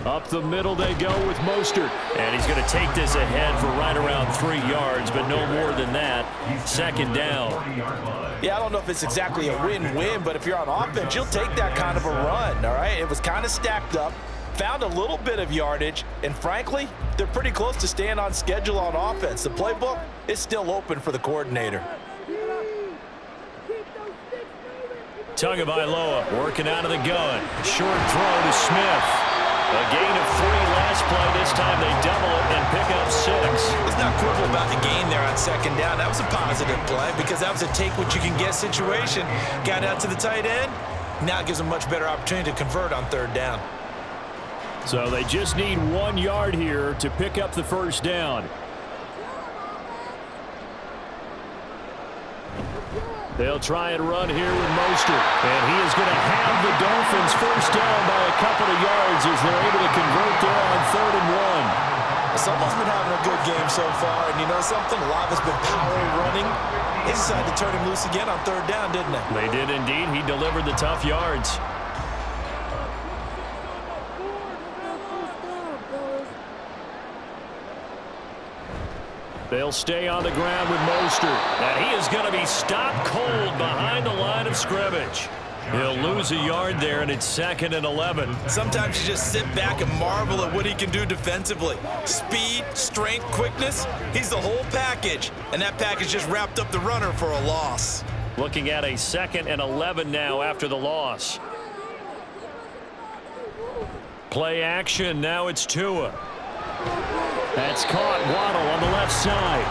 Up the middle they go with Mostert. And he's going to take this ahead for right around 3 yards, but no more than that. 2nd down. Yeah, I don't know if it's exactly a win-win, but if you're on offense, you'll take that kind of a run, all right? It was kind of stacked up, found a little bit of yardage, and frankly, they're pretty close to staying on schedule on offense. The playbook is still open for the coordinator. Tagovailoa working out of the gun. Short throw to Smith. A gain of 3 last play. This time they double it and pick up 6. Let's not quibble about the gain there on 2nd down. That was a positive play because that was a take-what-you-can-get situation. Got out to the tight end. Now it gives them a much better opportunity to convert on 3rd down. So they just need 1 yard here to pick up the 1st down. They'll try and run here with Mostert. And he is going to have the Dolphins 1st down by a couple of yards as they're able to convert there on 3rd and 1. Someone's been having a good game so far, and you know something? A lot of it's been power running. They decided to turn him loose again on 3rd down, didn't they? They did indeed. He delivered the tough yards. They'll stay on the ground with Mostert. And he is going to be stopped cold behind the line of scrimmage. He'll lose a yard there, and it's 2nd and 11. Sometimes you just sit back and marvel at what he can do defensively. Speed, strength, quickness, he's the whole package. And that package just wrapped up the runner for a loss. Looking at a 2nd and 11 now after the loss. Play action. Now it's Tua. That's caught. Waddle on the left side.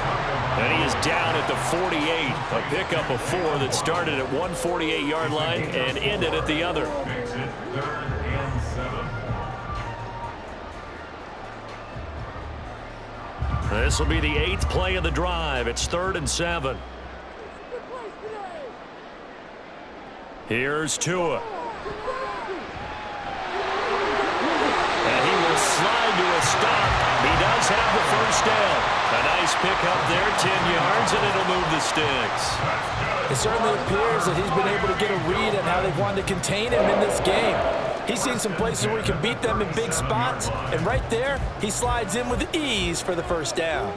And he is down at the 48. A pickup of 4 that started at 148-yard line and ended at the other. Makes it 3rd and 7. This will be the 8th play of the drive. It's 3rd and 7. Here's Tua. And he will slide to a stop. He does have the 1st down. A nice pickup there, 10 yards, and it'll move the sticks. It certainly appears that he's been able to get a read on how they've wanted to contain him in this game. He's seen some places where he can beat them in big spots, and right there, he slides in with ease for the 1st down.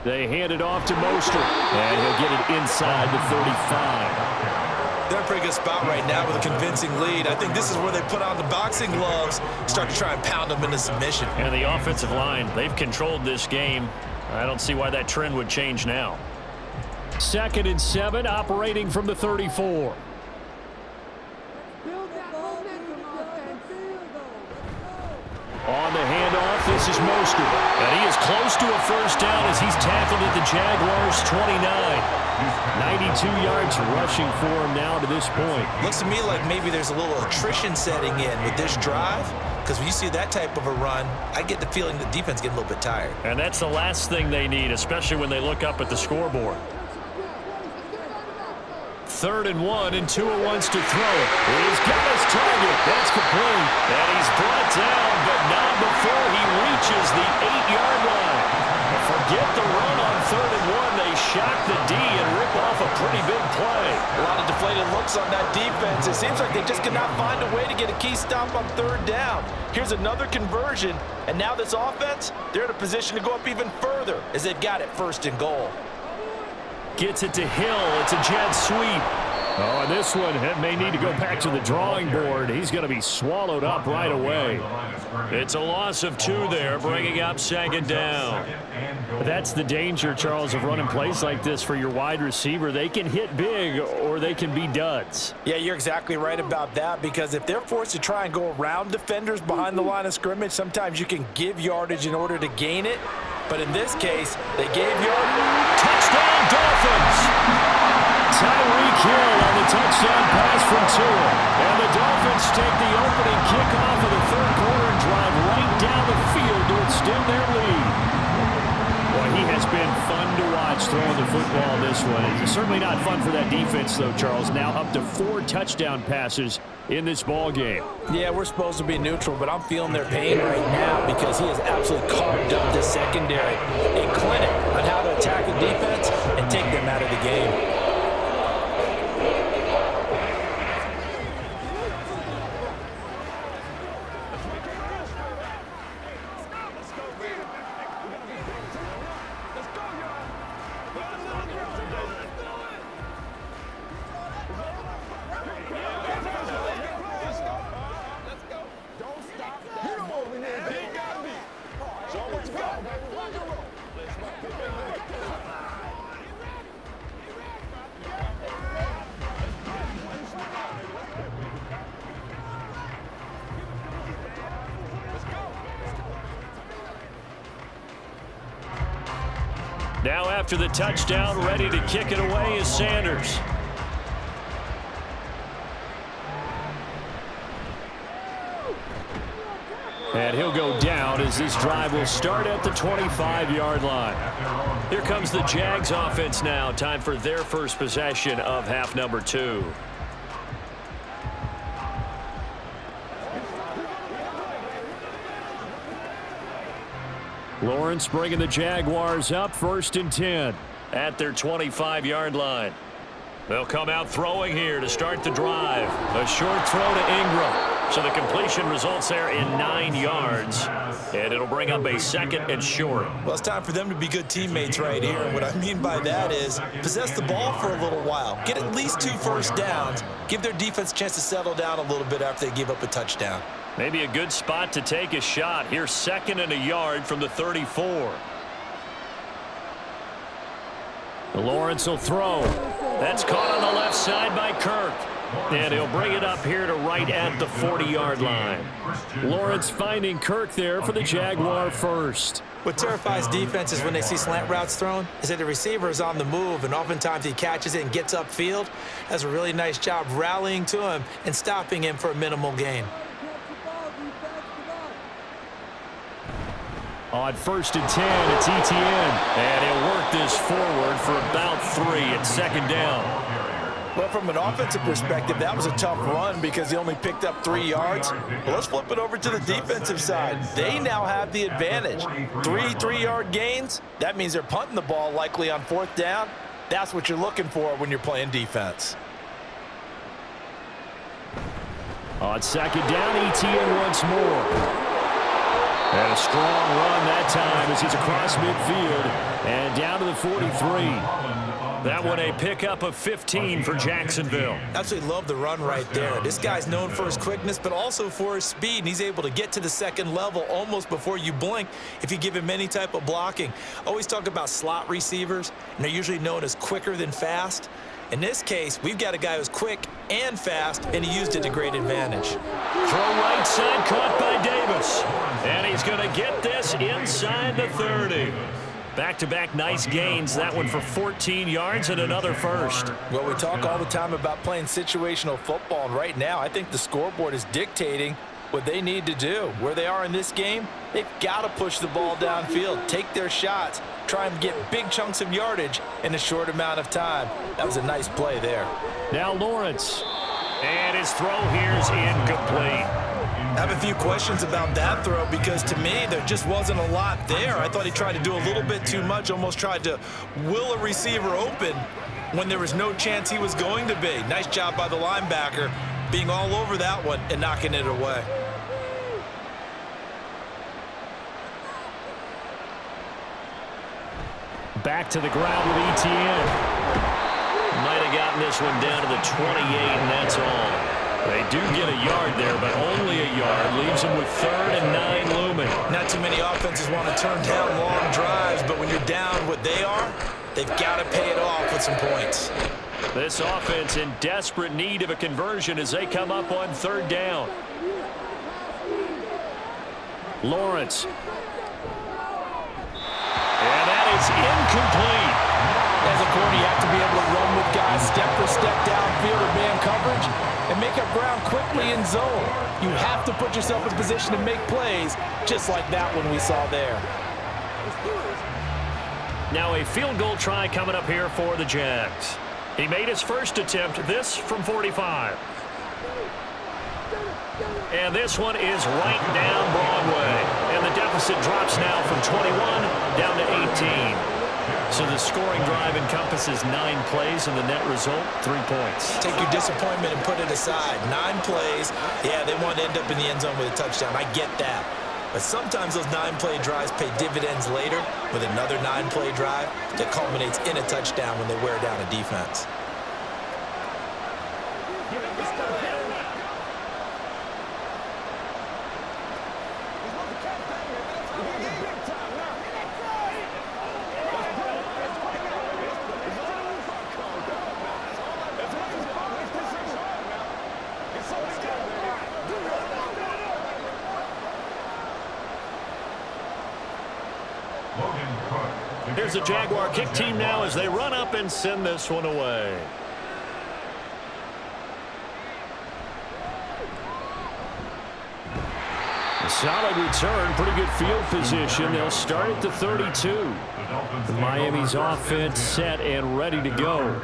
They hand it off to Mostert, and he'll get it inside the 35. They're in a pretty good spot right now with a convincing lead. I think this is where they put on the boxing gloves, start to try and pound them into submission. And the offensive line, they've controlled this game. I don't see why that trend would change now. 2nd and 7, operating from the 34. On the handoff, this is Mostert. And he is close to a 1st down as he's tackled at the Jaguars' 29. 92 yards rushing for him now to this point. Looks to me like maybe there's a little attrition setting in with this drive, because when you see that type of a run, I get the feeling the defense getting a little bit tired. And that's the last thing they need, especially when they look up at the scoreboard. 3rd and 1, and Tua wants to throw it. He's got his target. That's complete. And he's brought down, but not before he reaches the 8-yard line. Forget the run on 3rd and 1. They shock the D and rip off a pretty big play. A lot of deflated looks on that defense. It seems like they just cannot find a way to get a key stop on 3rd down. Here's another conversion, and now this offense, they're in a position to go up even further as they've got it 1st and goal. Gets it to Hill. It's a jet sweep. Oh, and this one may need to go back to the drawing board. He's going to be swallowed up right away. It's a loss of 2 there, bringing up 2nd down. That's the danger, Charles, of running plays like this for your wide receiver. They can hit big or they can be duds. Yeah, you're exactly right about that, because if they're forced to try and go around defenders behind the line of scrimmage, sometimes you can give yardage in order to gain it. But in this case, they gave yardage. Touchdown, Dolphins! Tyreek Hill on the touchdown pass from Tua. And the Dolphins take the opening kickoff of the 3rd quarter and drive right down the field to extend their lead. Boy, he has been fun to watch throwing the football in this one. It's certainly not fun for that defense, though, Charles. Now up to 4 touchdown passes in this ball game. Yeah, we're supposed to be neutral, but I'm feeling their pain right now because he has absolutely carved up this secondary. A clinic on how to attack the defense and take them out of the game. Now after the touchdown, ready to kick it away is Sanders. And he'll go down as this drive will start at the 25-yard line. Here comes the Jags offense now. Time for their first possession of half number 2. Lawrence bringing the Jaguars up 1st and 10 at their 25-yard line. They'll come out throwing here to start the drive. A short throw to Ingram. So the completion results there in 9 yards. And it'll bring up a 2nd and short. Well, it's time for them to be good teammates right here. And what I mean by that is possess the ball for a little while. Get at least 2 first downs. Give their defense a chance to settle down a little bit after they give up a touchdown. Maybe a good spot to take a shot. Here's 2nd and a yard from the 34. Lawrence will throw. That's caught on the left side by Kirk. And he'll bring it up here to right at the 40-yard line. Lawrence finding Kirk there for the Jaguar first. What terrifies defenses when they see slant routes thrown is that the receiver is on the move, and oftentimes he catches it and gets upfield. Does a really nice job rallying to him and stopping him for a minimal gain. On 1st and 10, it's Etienne. And he'll work this forward for about 3 at 2nd down. Well, from an offensive perspective, that was a tough run because he only picked up 3 yards. But let's flip it over to the defensive side. They now have the advantage. 3 3-yard gains. That means they're punting the ball likely on 4th down. That's what you're looking for when you're playing defense. On 2nd down, Etienne once more. And a strong run that time as he's across midfield and down to the 43. That one a pickup of 15 for Jacksonville. Absolutely love the run right there. This guy's known for his quickness, but also for his speed. And he's able to get to the 2nd level almost before you blink if you give him any type of blocking. Always talk about slot receivers, and they're usually known as quicker than fast. In this case, we've got a guy who's quick and fast, and he used it to great advantage. Throw right side, caught by Davis. And he's going to get this inside the 30. Back-to-back nice gains. That one for 14 yards and another first. Well, we talk all the time about playing situational football, and right now I think the scoreboard is dictating what they need to do. Where they are in this game, they've got to push the ball downfield, take their shots, try and get big chunks of yardage in a short amount of time. That was a nice play there. Now Lawrence. And his throw here is incomplete. I have a few questions about that throw because to me there just wasn't a lot there. I thought he tried to do a little bit too much, almost tried to will a receiver open when there was no chance he was going to be. Nice job by the linebacker being all over that one and knocking it away. Back to the ground with Etienne. Might have gotten this one down to the 28, and that's all. They do get a yard there, but only a yard. Leaves them with 3rd and 9 looming. Not too many offenses want to turn down long drives, but when you're down what they are, they've got to pay it off with some points. This offense in desperate need of a conversion as they come up on 3rd down. Lawrence. And that is incomplete. As a corner, you have to be able to run with guys step for step downfield or man coverage and make up ground quickly in zone. You have to put yourself in position to make plays just like that one we saw there. Now a field goal try coming up here for the Jags. He made his first attempt, this from 45. And this one is right down Broadway. And the deficit drops now from 21 down to 18. So the scoring drive encompasses 9 plays, and the net result, 3 points. Take your disappointment and put it aside. 9 plays. Yeah, they want to end up in the end zone with a touchdown. I get that. But sometimes those 9-play drives pay dividends later with another 9-play drive that culminates in a touchdown when they wear down a defense. Here's the Jaguar kick team now as they run up and send this one away. A solid return, pretty good field position. They'll start at the 32. Miami's offense set and ready to go.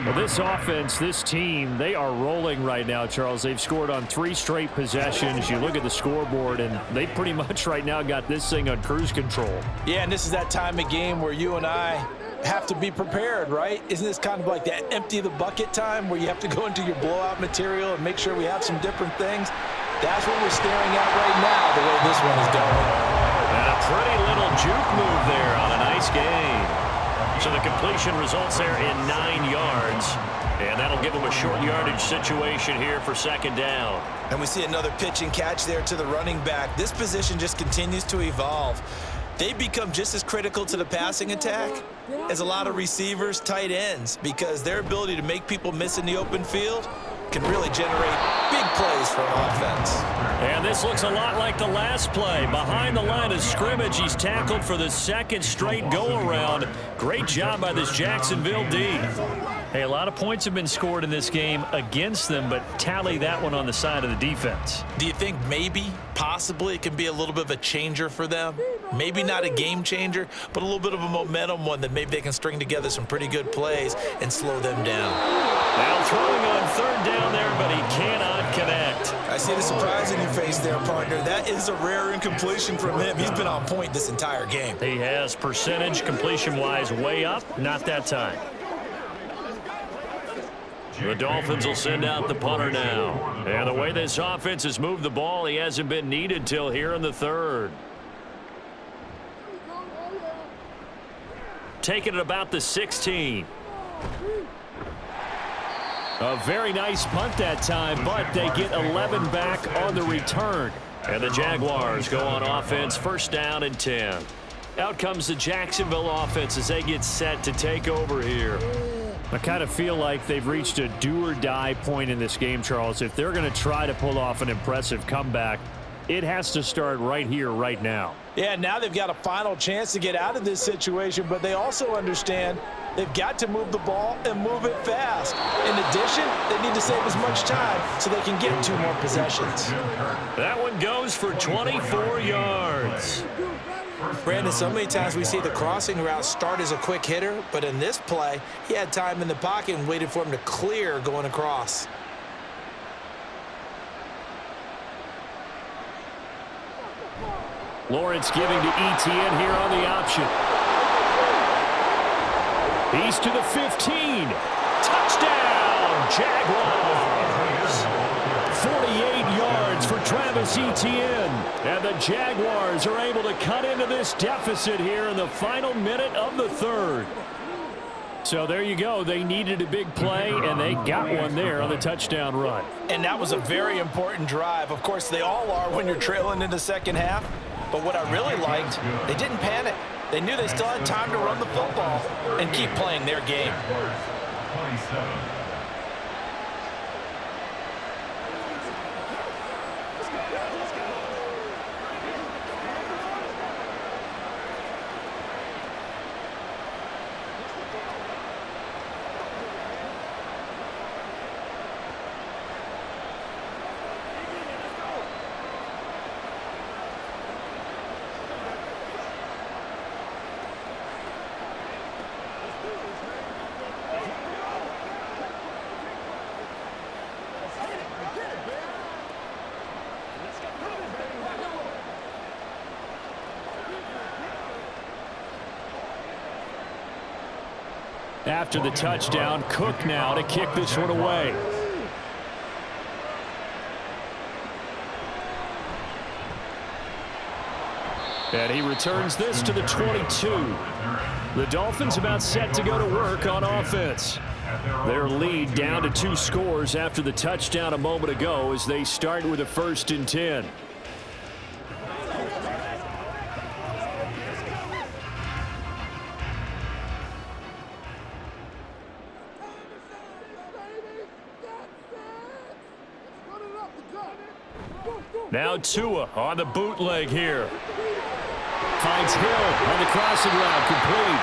Well, this offense, this team, they are rolling right now, Charles. They've scored on 3 straight possessions. You look at the scoreboard, and they pretty much right now got this thing on cruise control. Yeah, and this is that time of game where you and I have to be prepared, right? Isn't this kind of like that empty the bucket time where you have to go into your blowout material and make sure we have some different things? That's what we're staring at right now, the way this one is going. And a pretty little juke move there on a nice game. So the completion results there in 9 yards. And that'll give them a short yardage situation here for 2nd down. And we see another pitch and catch there to the running back. This position just continues to evolve. They become just as critical to the passing attack as a lot of receivers, tight ends, because their ability to make people miss in the open field can really generate big plays for an offense. And this looks a lot like the last play. Behind the line of scrimmage, he's tackled for the 2nd straight go-around. Great job by this Jacksonville D. Hey, a lot of points have been scored in this game against them, but tally that one on the side of the defense. Do you think maybe, possibly, it can be a little bit of a changer for them? Maybe not a game changer, but a little bit of a momentum one that maybe they can string together some pretty good plays and slow them down. Now throwing on 3rd down there, but he cannot connect. I see the surprise in your face there, partner. That is a rare incompletion from him. He's been on point this entire game. He has percentage completion-wise way up, not that time. The Dolphins will send out the punter now. And the way this offense has moved the ball, he hasn't been needed till here in the 3rd. Taking it about the 16. A very nice punt that time, but they get 11 back on the return. And the Jaguars go on offense, 1st down and 10. Out comes the Jacksonville offense as they get set to take over here. I kind of feel like they've reached a do-or-die point in this game, Charles. If they're going to try to pull off an impressive comeback, it has to start right here, right now. Yeah, now they've got a final chance to get out of this situation, but they also understand they've got to move the ball and move it fast. In addition, they need to save as much time so they can get 2 more possessions. That one goes for 24 yards. Brandon, so many times we see the crossing route start as a quick hitter, but in this play, he had time in the pocket and waited for him to clear going across. Lawrence giving to ETN here on the option. He's to the 15. Touchdown, Jaguars. 48 yards for Travis Etienne. And the Jaguars are able to cut into this deficit here in the final minute of the 3rd. So there you go. They needed a big play, and they got one there on the touchdown run. And that was a very important drive. Of course, they all are when you're trailing in the 2nd half. But what I really liked, they didn't panic. They knew they still had time to run the football and keep playing their game. 27. After the touchdown, Cook now to kick this one away. And he returns this to the 22. The Dolphins about set to go to work on offense. Their lead down to 2 scores after the touchdown a moment ago as they start with a 1st and 10. Now Tua on the bootleg here. Finds Hill on the crossing route, complete.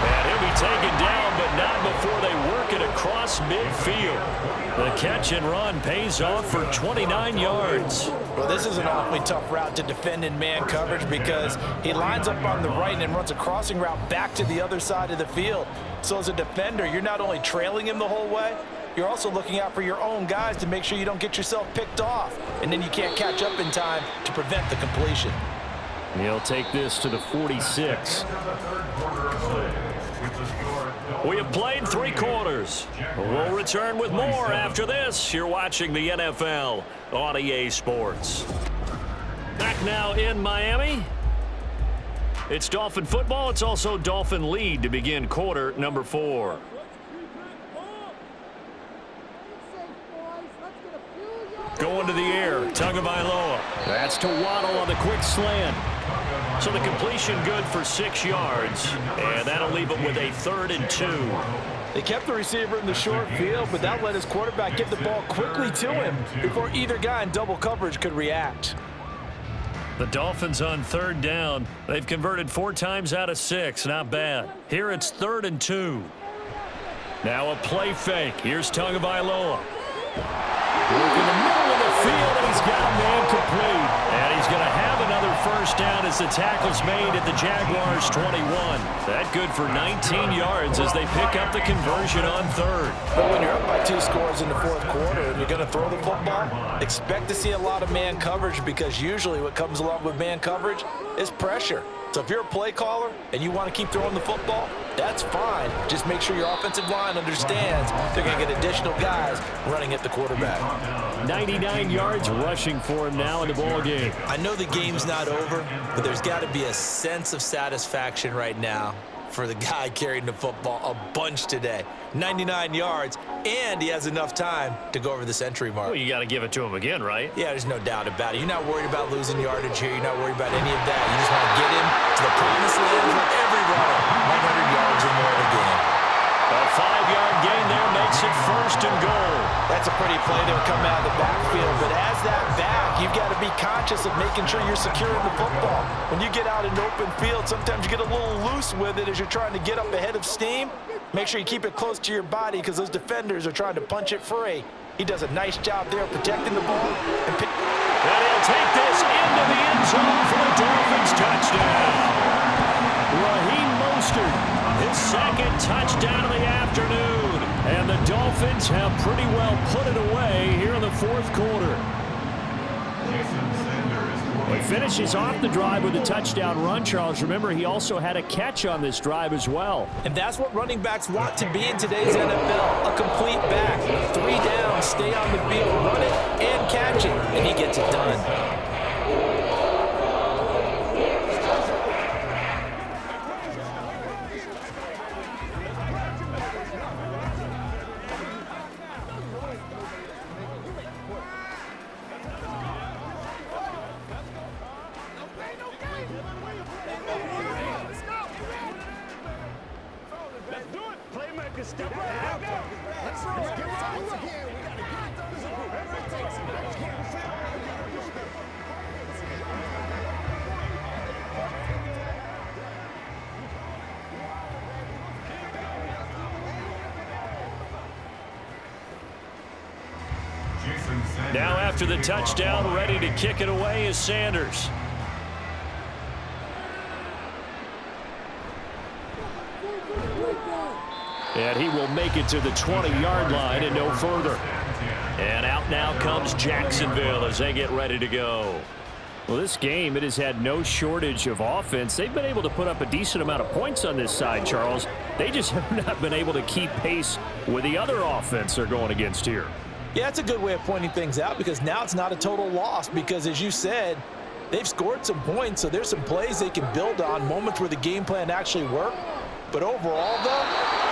And he'll be taken down, but not before they work it across midfield. The catch and run pays off for 29 yards. Well, this is an awfully tough route to defend in man coverage because he lines up on the right and then runs a crossing route back to the other side of the field. So as a defender, you're not only trailing him the whole way, you're also looking out for your own guys to make sure you don't get yourself picked off. And then you can't catch up in time to prevent the completion. He'll take this to the 46. We have played 3 quarters. We'll return with more after this. You're watching the NFL on EA Sports. Back now in Miami. It's Dolphin football. It's also Dolphin lead to begin quarter number 4. Going to the air, Tagovailoa. That's to Waddle on the quick slant. So the completion good for 6 yards, and that'll leave it with a 3rd and 2. They kept the receiver in the short field, but that let his quarterback get the ball quickly to him before either guy in double coverage could react. The Dolphins on 3rd down. They've converted 4 times out of 6. Not bad. Here it's 3rd and 2. Now a play fake. Here's Tagovailoa. Working the middle of the field, and he's got a man complete. And he's going to have another 1st down as the tackle's made at the Jaguars' 21. That good for 19 yards as they pick up the conversion on 3rd. But when you're up by 2 scores in the 4th quarter and you're going to throw the football, expect to see a lot of man coverage because usually what comes along with man coverage is pressure. So if you're a play caller and you want to keep throwing the football, that's fine. Just make sure your offensive line understands they're going to get additional guys running at the quarterback. 99 yards rushing for him now in the ball game. I know the game's not over, but there's got to be a sense of satisfaction right now for the guy carrying the football a bunch today. 99 yards, and he has enough time to go over the century mark. Well, you got to give it to him again, right? Yeah, there's no doubt about it. You're not worried about losing yardage here. You're not worried about any of that. You just want to get him to the promised land for every runner. 100 yards or more in a game. A 5-yard gain there makes it 1st and goal. That's a pretty play there coming out of the backfield, but as that back, you've got to be conscious of making sure you're securing the football. When you get out in open field, sometimes you get a little loose with it as you're trying to get up ahead of steam. Make sure you keep it close to your body because those defenders are trying to punch it free. He does a nice job there protecting the ball. And he'll take this into the end zone for the Dolphins touchdown. Raheem Mostert, his 2nd touchdown of the afternoon. And the Dolphins have pretty well put it away here in the 4th quarter. He finishes off the drive with a touchdown run, Charles. Remember, he also had a catch on this drive as well. And that's what running backs want to be in today's NFL, a complete back. 3 downs, stay on the field, run it, and catch it, and he gets it done. Now after the touchdown, ready to kick it away is Sanders. And he will make it to the 20-yard line and no further. And out now comes Jacksonville as they get ready to go. Well, this game, it has had no shortage of offense. They've been able to put up a decent amount of points on this side, Charles. they just have not been able to keep pace with the other offense they're going against here. Yeah, that's a good way of pointing things out because now it's not a total loss because, as you said, they've scored some points, so there's some plays they can build on, moments where the game plan actually worked. But overall, though,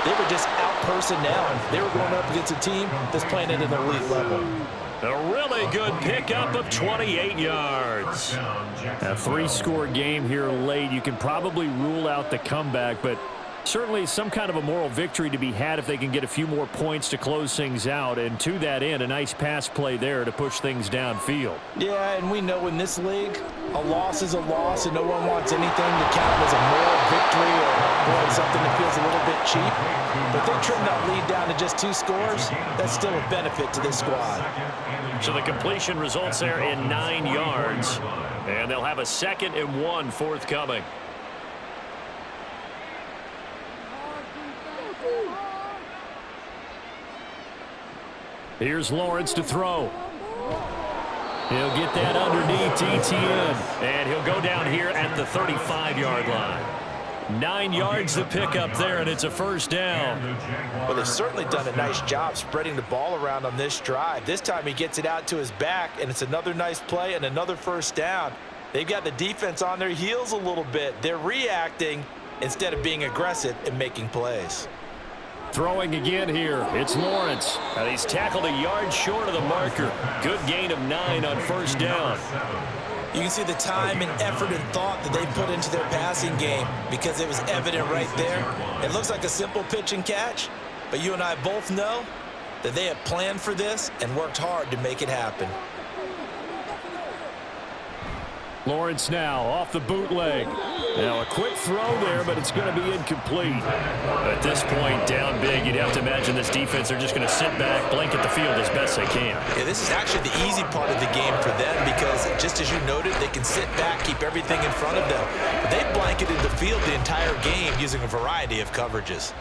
they were just out-personnel. They were going up against a team that's playing at an elite level. A really good pickup of 28 yards. A 3-score game here late. You can probably rule out the comeback, but certainly some kind of a moral victory to be had if they can get a few more points to close things out. And to that end, a nice pass play there to push things downfield. Yeah, and we know in this league, a loss is a loss, and no one wants anything to count as a moral victory or something that feels a little bit cheap. But if they trim that lead down to just 2 scores, that's still a benefit to this squad. So the completion results there in 9 yards, and they'll have a 2nd and 1 forthcoming. Here's Lawrence to throw. He'll get that underneath Etienne, and he'll go down here at the 35-yard line. 9 yards to pick up there, and it's a first down. Well, they've certainly done a nice job spreading the ball around on this drive. This time he gets it out to his back, and it's another nice play and another first down. They've got the defense on their heels a little bit. They're reacting instead of being aggressive and making plays. Throwing again here, it's Lawrence. And he's tackled a yard short of the marker. Good gain of 9 on first down. You can see the time and effort and thought that they put into their passing game because it was evident right there. It looks like a simple pitch and catch, but you and I both know that they have planned for this and worked hard to make it happen. Lawrence now off the bootleg. Now a quick throw there, but it's going to be incomplete. At this point, down big, you'd have to imagine this defense are just going to sit back, blanket the field as best they can. Yeah, this is actually the easy part of the game for them because, just as you noted, they can sit back, keep everything in front of them. But they've blanketed the field the entire game using a variety of coverages.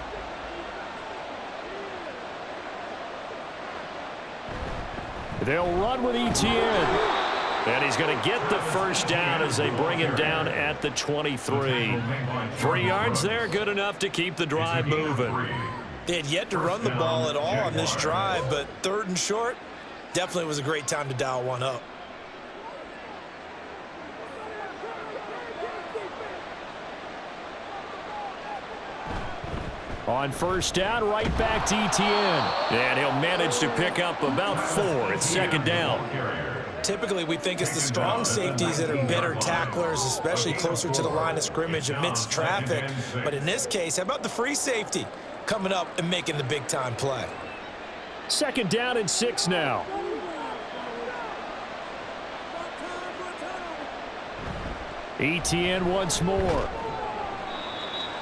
They'll run with Etienne. And he's going to get the first down as they bring him down at the 23. 3 yards there, good enough to keep the drive moving. They had yet to run the ball at all on this drive, but 3rd and short definitely was a great time to dial one up. On first down, right back to Etienne. And he'll manage to pick up about 4. It's 2nd down. Typically, we think it's the strong safeties that are better tacklers, especially closer to the line of scrimmage amidst traffic. But in this case, how about the free safety coming up and making the big-time play? 2nd down and 6 now. Etienne once more.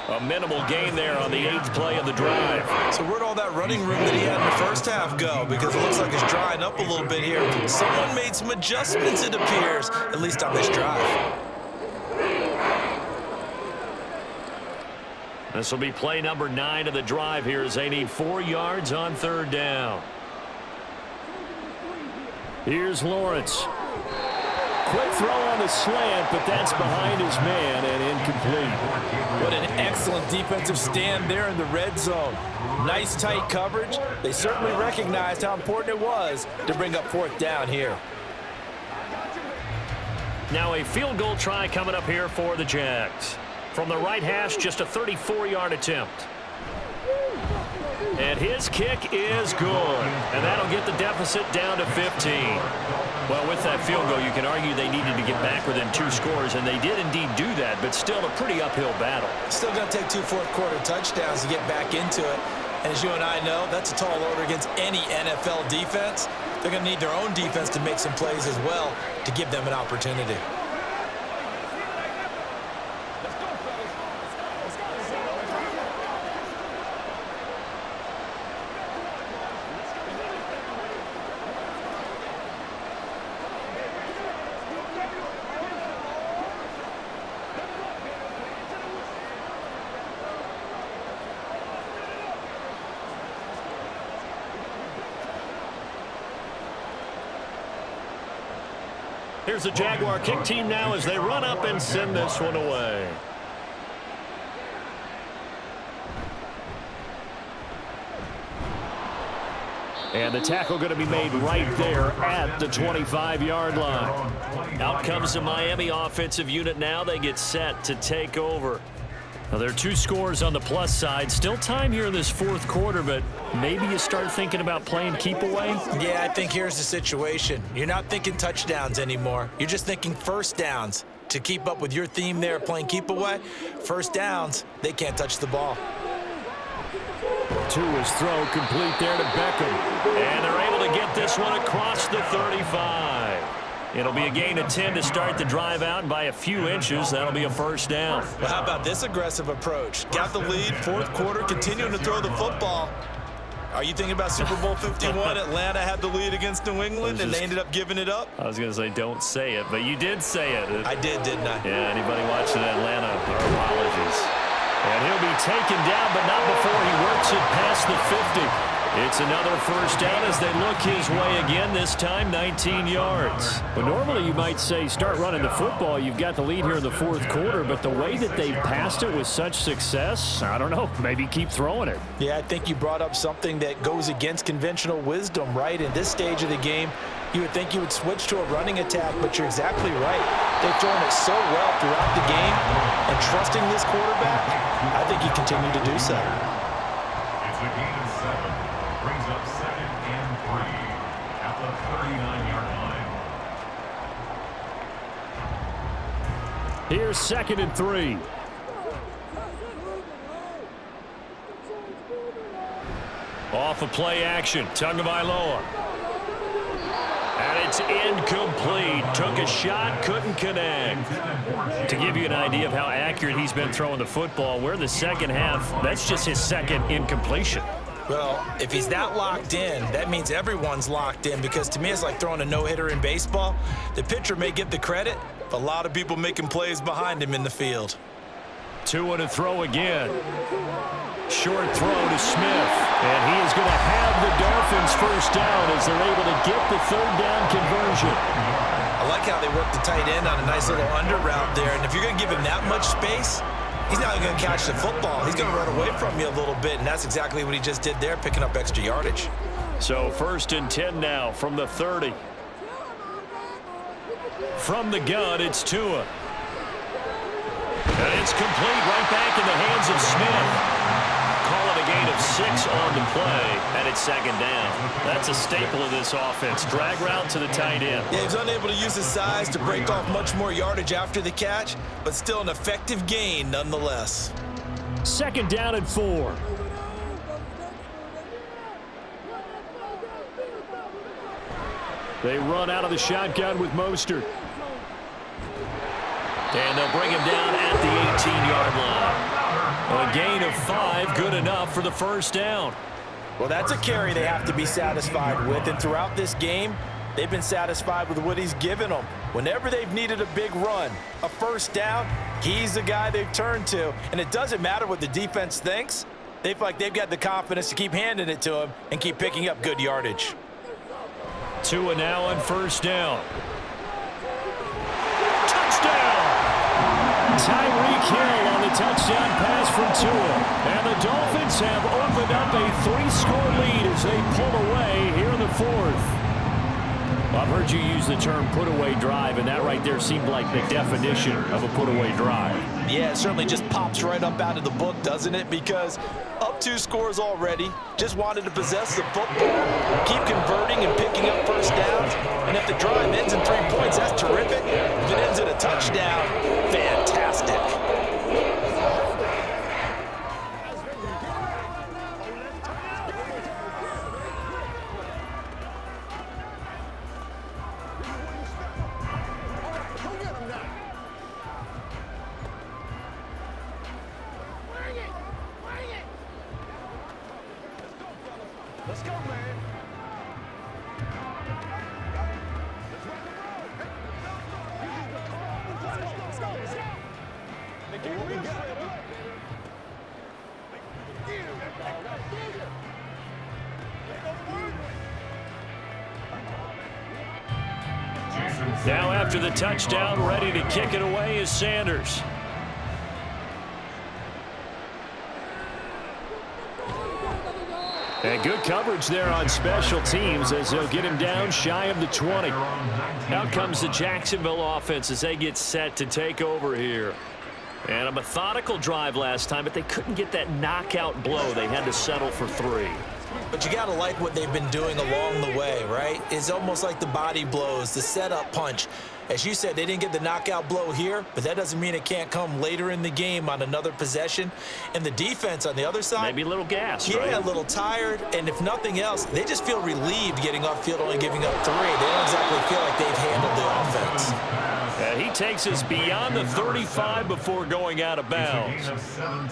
A minimal gain there on the 8th play of the drive. So where'd all that running room that he had in the first half go? Because it looks like it's drying up a little bit here. Someone made some adjustments, it appears, at least on this drive. This will be play number 9 of the drive here as they need 4 yards on 3rd down. Here's Lawrence. Quick throw on the slant, but that's behind his man and incomplete. What an excellent defensive stand there in the red zone. Nice tight coverage. They certainly recognized how important it was to bring up 4th down here. Now a field goal try coming up here for the Jags. From the right hash, just a 34-yard attempt. And his kick is good. And that'll get the deficit down to 15. Well, with that field goal, you can argue they needed to get back within 2 scores, and they did indeed do that, but still a pretty uphill battle. Still going to take 2 fourth-quarter touchdowns to get back into it. And as you and I know, that's a tall order against any NFL defense. They're going to need their own defense to make some plays as well to give them an opportunity. Here's the Jaguar kick team now as they run up and send this one away. And the tackle going to be made right there at the 25-yard line. Out comes the Miami offensive unit now. They get set to take over. Now, there are 2 scores on the plus side. Still time here in this fourth quarter, but maybe you start thinking about playing keep away? Yeah, I think here's the situation. You're not thinking touchdowns anymore. You're just thinking first downs. To keep up with your theme there, playing keep away, first downs, they can't touch the ball. To his throw, complete there to Beckham. And they're able to get this one across the 35. It'll be a gain of 10 to start the drive out, and by a few inches, that'll be a first down. Well, how about this aggressive approach? Got the lead, fourth quarter, continuing to throw the football. Are you thinking about Super Bowl 51? Atlanta had the lead against New England, and they ended up giving it up? I was going to say, don't say it, but you did say it. I did, didn't I? Yeah, anybody watching Atlanta, our apologies. And he'll be taken down, but not before he works it past the 50. It's another first down as they look his way again, this time 19 yards. But normally you might say start running the football. You've got the lead here in the fourth quarter, but the way that they've passed it with such success, I don't know, maybe keep throwing it. Yeah, I think you brought up something that goes against conventional wisdom, right? In this stage of the game, you would think you would switch to a running attack, but you're exactly right. They've thrown it so well throughout the game, and trusting this quarterback, I think you continue to do so. It's a gain of 7. Brings up 2nd and 3 at the 39-yard line. Here's 2nd and 3. Off of play action, Tagovailoa. And it's incomplete. Took a shot, couldn't connect. To give you an idea of how accurate he's been throwing the football, we're in the second half. That's just his second incompletion. Well, if he's that locked in, that means everyone's locked in, because to me it's like throwing a no-hitter in baseball. The pitcher may get the credit, but a lot of people making plays behind him in the field. 2 and a throw again. Short throw to Smith. And he is going to have the Dolphins first down as they're able to get the third down conversion. I like how they work the tight end on a nice little under route there, and if you're going to give him that much space, he's not going to catch the football. He's going to run away from you a little bit, and that's exactly what he just did there, picking up extra yardage. So 1st and 10 now from the 30. From the gun, it's Tua. And it's complete right back in the hands of Smith. Call it a gain of 6 on the play, and it's 2nd down. That's a staple of this offense. Drag route to the tight end. Yeah, he's unable to use his size to break off much more yardage after the catch, but still an effective gain nonetheless. 2nd down and 4. They run out of the shotgun with Mostert. And they'll bring him down at the 18-yard line. A gain of 5, good enough for the first down. Well, that's a carry they have to be satisfied with, and throughout this game, they've been satisfied with what he's given them. Whenever they've needed a big run, a first down, he's the guy they've turned to. And it doesn't matter what the defense thinks. They feel like they've got the confidence to keep handing it to him and keep picking up good yardage. 2 now on first down. Touchdown! Tyreek Hill on the touchdown pass from Tua. And the Dolphins have opened up a 3-score lead as they pull away here in the 4th. I've heard you use the term put-away drive, and that right there seemed like the definition of a put-away drive. Yeah, it certainly just pops right up out of the book, doesn't it? Because up 2 scores already, just wanted to possess the football, keep converting and picking up first downs. And if the drive ends in 3 points, that's terrific. If it ends in a touchdown, fantastic. Let's go, man. Now after the touchdown, ready to kick it away is Sanders. And good coverage there on special teams as they'll get him down shy of the 20. Out comes the Jacksonville offense as they get set to take over here. And a methodical drive last time, but they couldn't get that knockout blow. They had to settle for 3. But you got to like what they've been doing along the way, right? It's almost like the body blows, the setup punch. As you said, they didn't get the knockout blow here, but that doesn't mean it can't come later in the game on another possession. And the defense on the other side, maybe a little gassed, yeah, right? A little tired. And if nothing else, they just feel relieved getting off field, only giving up 3. They don't exactly feel like they've handled the offense. He takes us beyond the 35 before going out of bounds.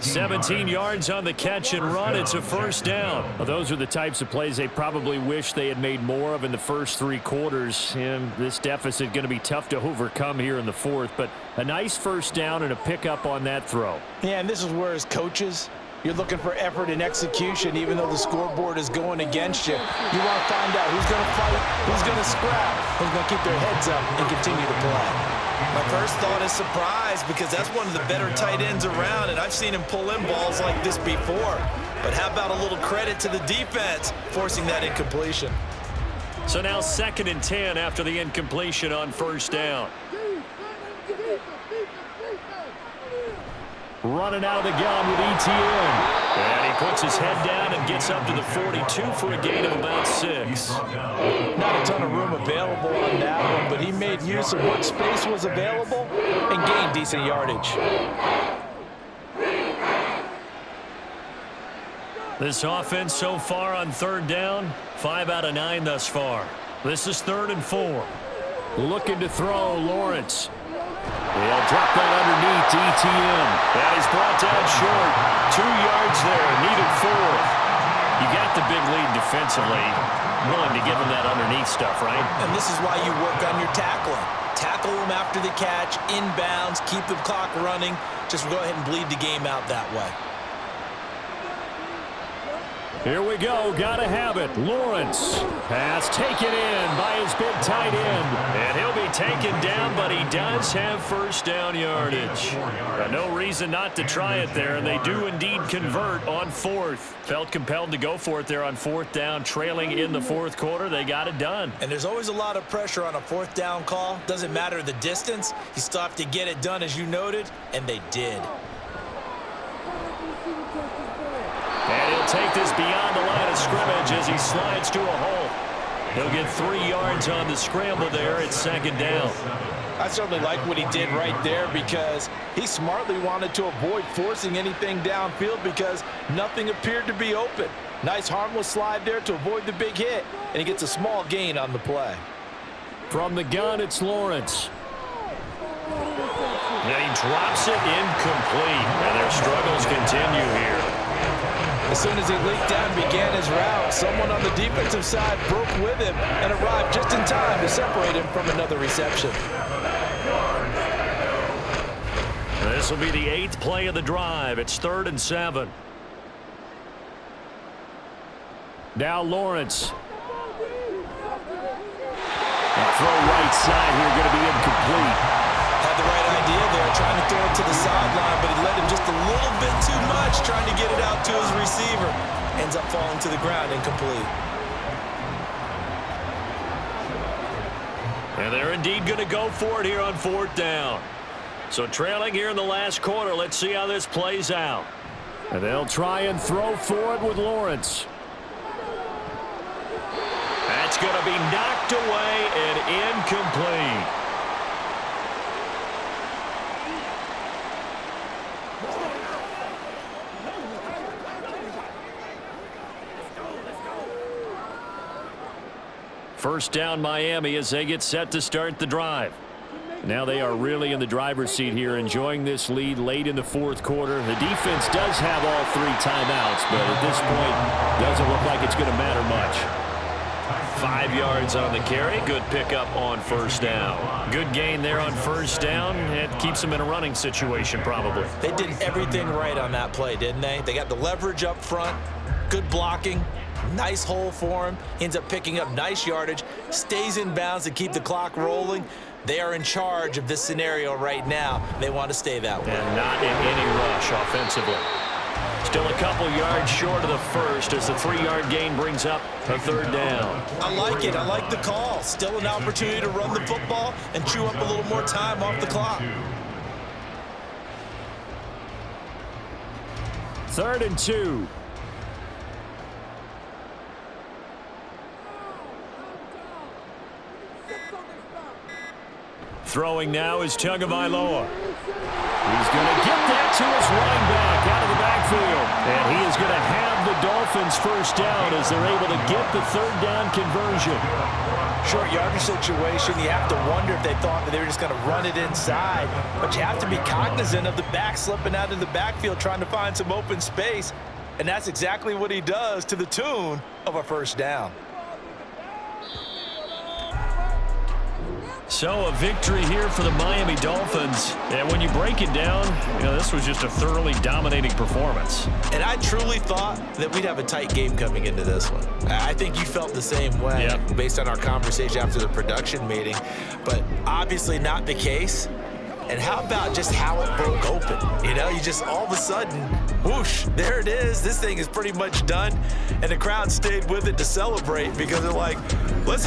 17 yards on the catch and run. It's a first down. Well, those are the types of plays they probably wish they had made more of in the first 3 quarters. And this deficit going to be tough to overcome here in the 4th. But a nice first down and a pickup on that throw. Yeah, and this is where as coaches, you're looking for effort and execution, even though the scoreboard is going against you. You want to find out who's going to fight, who's going to scrap, who's going to keep their heads up and continue to play. My first thought is surprise because that's one of the better tight ends around, and I've seen him pull in balls like this before. But how about a little credit to the defense forcing that incompletion? So now 2nd and 10 after the incompletion on first down. Running out of the gun with ETN. And he puts his head down and gets up to the 42 for a gain of about 6. Not a ton of room available on that one, but he made use of what space was available and gained decent yardage. This offense so far on 3rd down, 5 out of 9 thus far. This is 3rd and 4. Looking to throw, Lawrence. He'll drop that underneath to ETN. That is brought down short. 2 yards there, needed 4. You got the big lead defensively. Willing to give him that underneath stuff, right? And this is why you work on your tackling. Tackle him after the catch, inbounds, keep the clock running. Just go ahead and bleed the game out that way. Here we go. Gotta have it. Lawrence. Pass taken in by his big tight end. And he'll be taken down, but he does have first down yardage. No reason not to try it there, and they do indeed convert on 4th. Felt compelled to go for it there on 4th down, trailing in the 4th quarter. They got it done. And there's always a lot of pressure on a 4th down call. Doesn't matter the distance. You still have to get it done, as you noted, and they did. And he'll take this beyond the line of scrimmage as he slides to a hole. He'll get 3 yards on the scramble there at 2nd down. I certainly like what he did right there because he smartly wanted to avoid forcing anything downfield because nothing appeared to be open. Nice harmless slide there to avoid the big hit, and he gets a small gain on the play. From the gun, it's Lawrence. And he drops it incomplete. And their struggles continue here. As soon as he leaked out and began his route, someone on the defensive side broke with him and arrived just in time to separate him from another reception. This will be the 8th play of the drive. It's 3rd and 7. Now Lawrence. Throw right side here, going to be incomplete. Had the right idea there, trying to throw it to the sideline, but he led him just a little bit too much, trying to get it out to his receiver. Ends up falling to the ground, incomplete. And they're indeed going to go for it here on 4th down. So trailing here in the last quarter, let's see how this plays out. And they'll try and throw for it with Lawrence. That's going to be knocked away and incomplete. First down Miami as they get set to start the drive. Now they are really in the driver's seat here, enjoying this lead late in the 4th quarter. The defense does have all 3 timeouts, but at this point, doesn't look like it's going to matter much. 5 yards on the carry. Good pickup on first down. Good gain there on first down. It keeps them in a running situation probably. They did everything right on that play, didn't they? They got the leverage up front, good blocking, nice hole for him. He ends up picking up nice yardage, stays in bounds to keep the clock rolling. They are in charge of this scenario right now. They want to stay that way. And not in any rush offensively. Still a couple yards short of the first as the 3-yard gain brings up a 3rd down. I like it. I like the call. Still an opportunity to run the football and chew up a little more time off the clock. 3rd and 2. Throwing now is Tagovailoa. He's going to get that to his running back out of the backfield. And he is going to have the Dolphins first down as they're able to get the 3rd down conversion. Short yardage situation, you have to wonder if they thought that they were just going to run it inside. But you have to be cognizant of the back slipping out of the backfield trying to find some open space. And that's exactly what he does to the tune of a 1st down. So a victory here for the Miami Dolphins. And when you break it down, this was just a thoroughly dominating performance. And I truly thought that we'd have a tight game coming into this one. I think you felt the same way based on our conversation after the production meeting. But obviously not the case. And how about just how it broke open? You just all of a sudden, whoosh, there it is. This thing is pretty much done. And the crowd stayed with it to celebrate because they're like, let's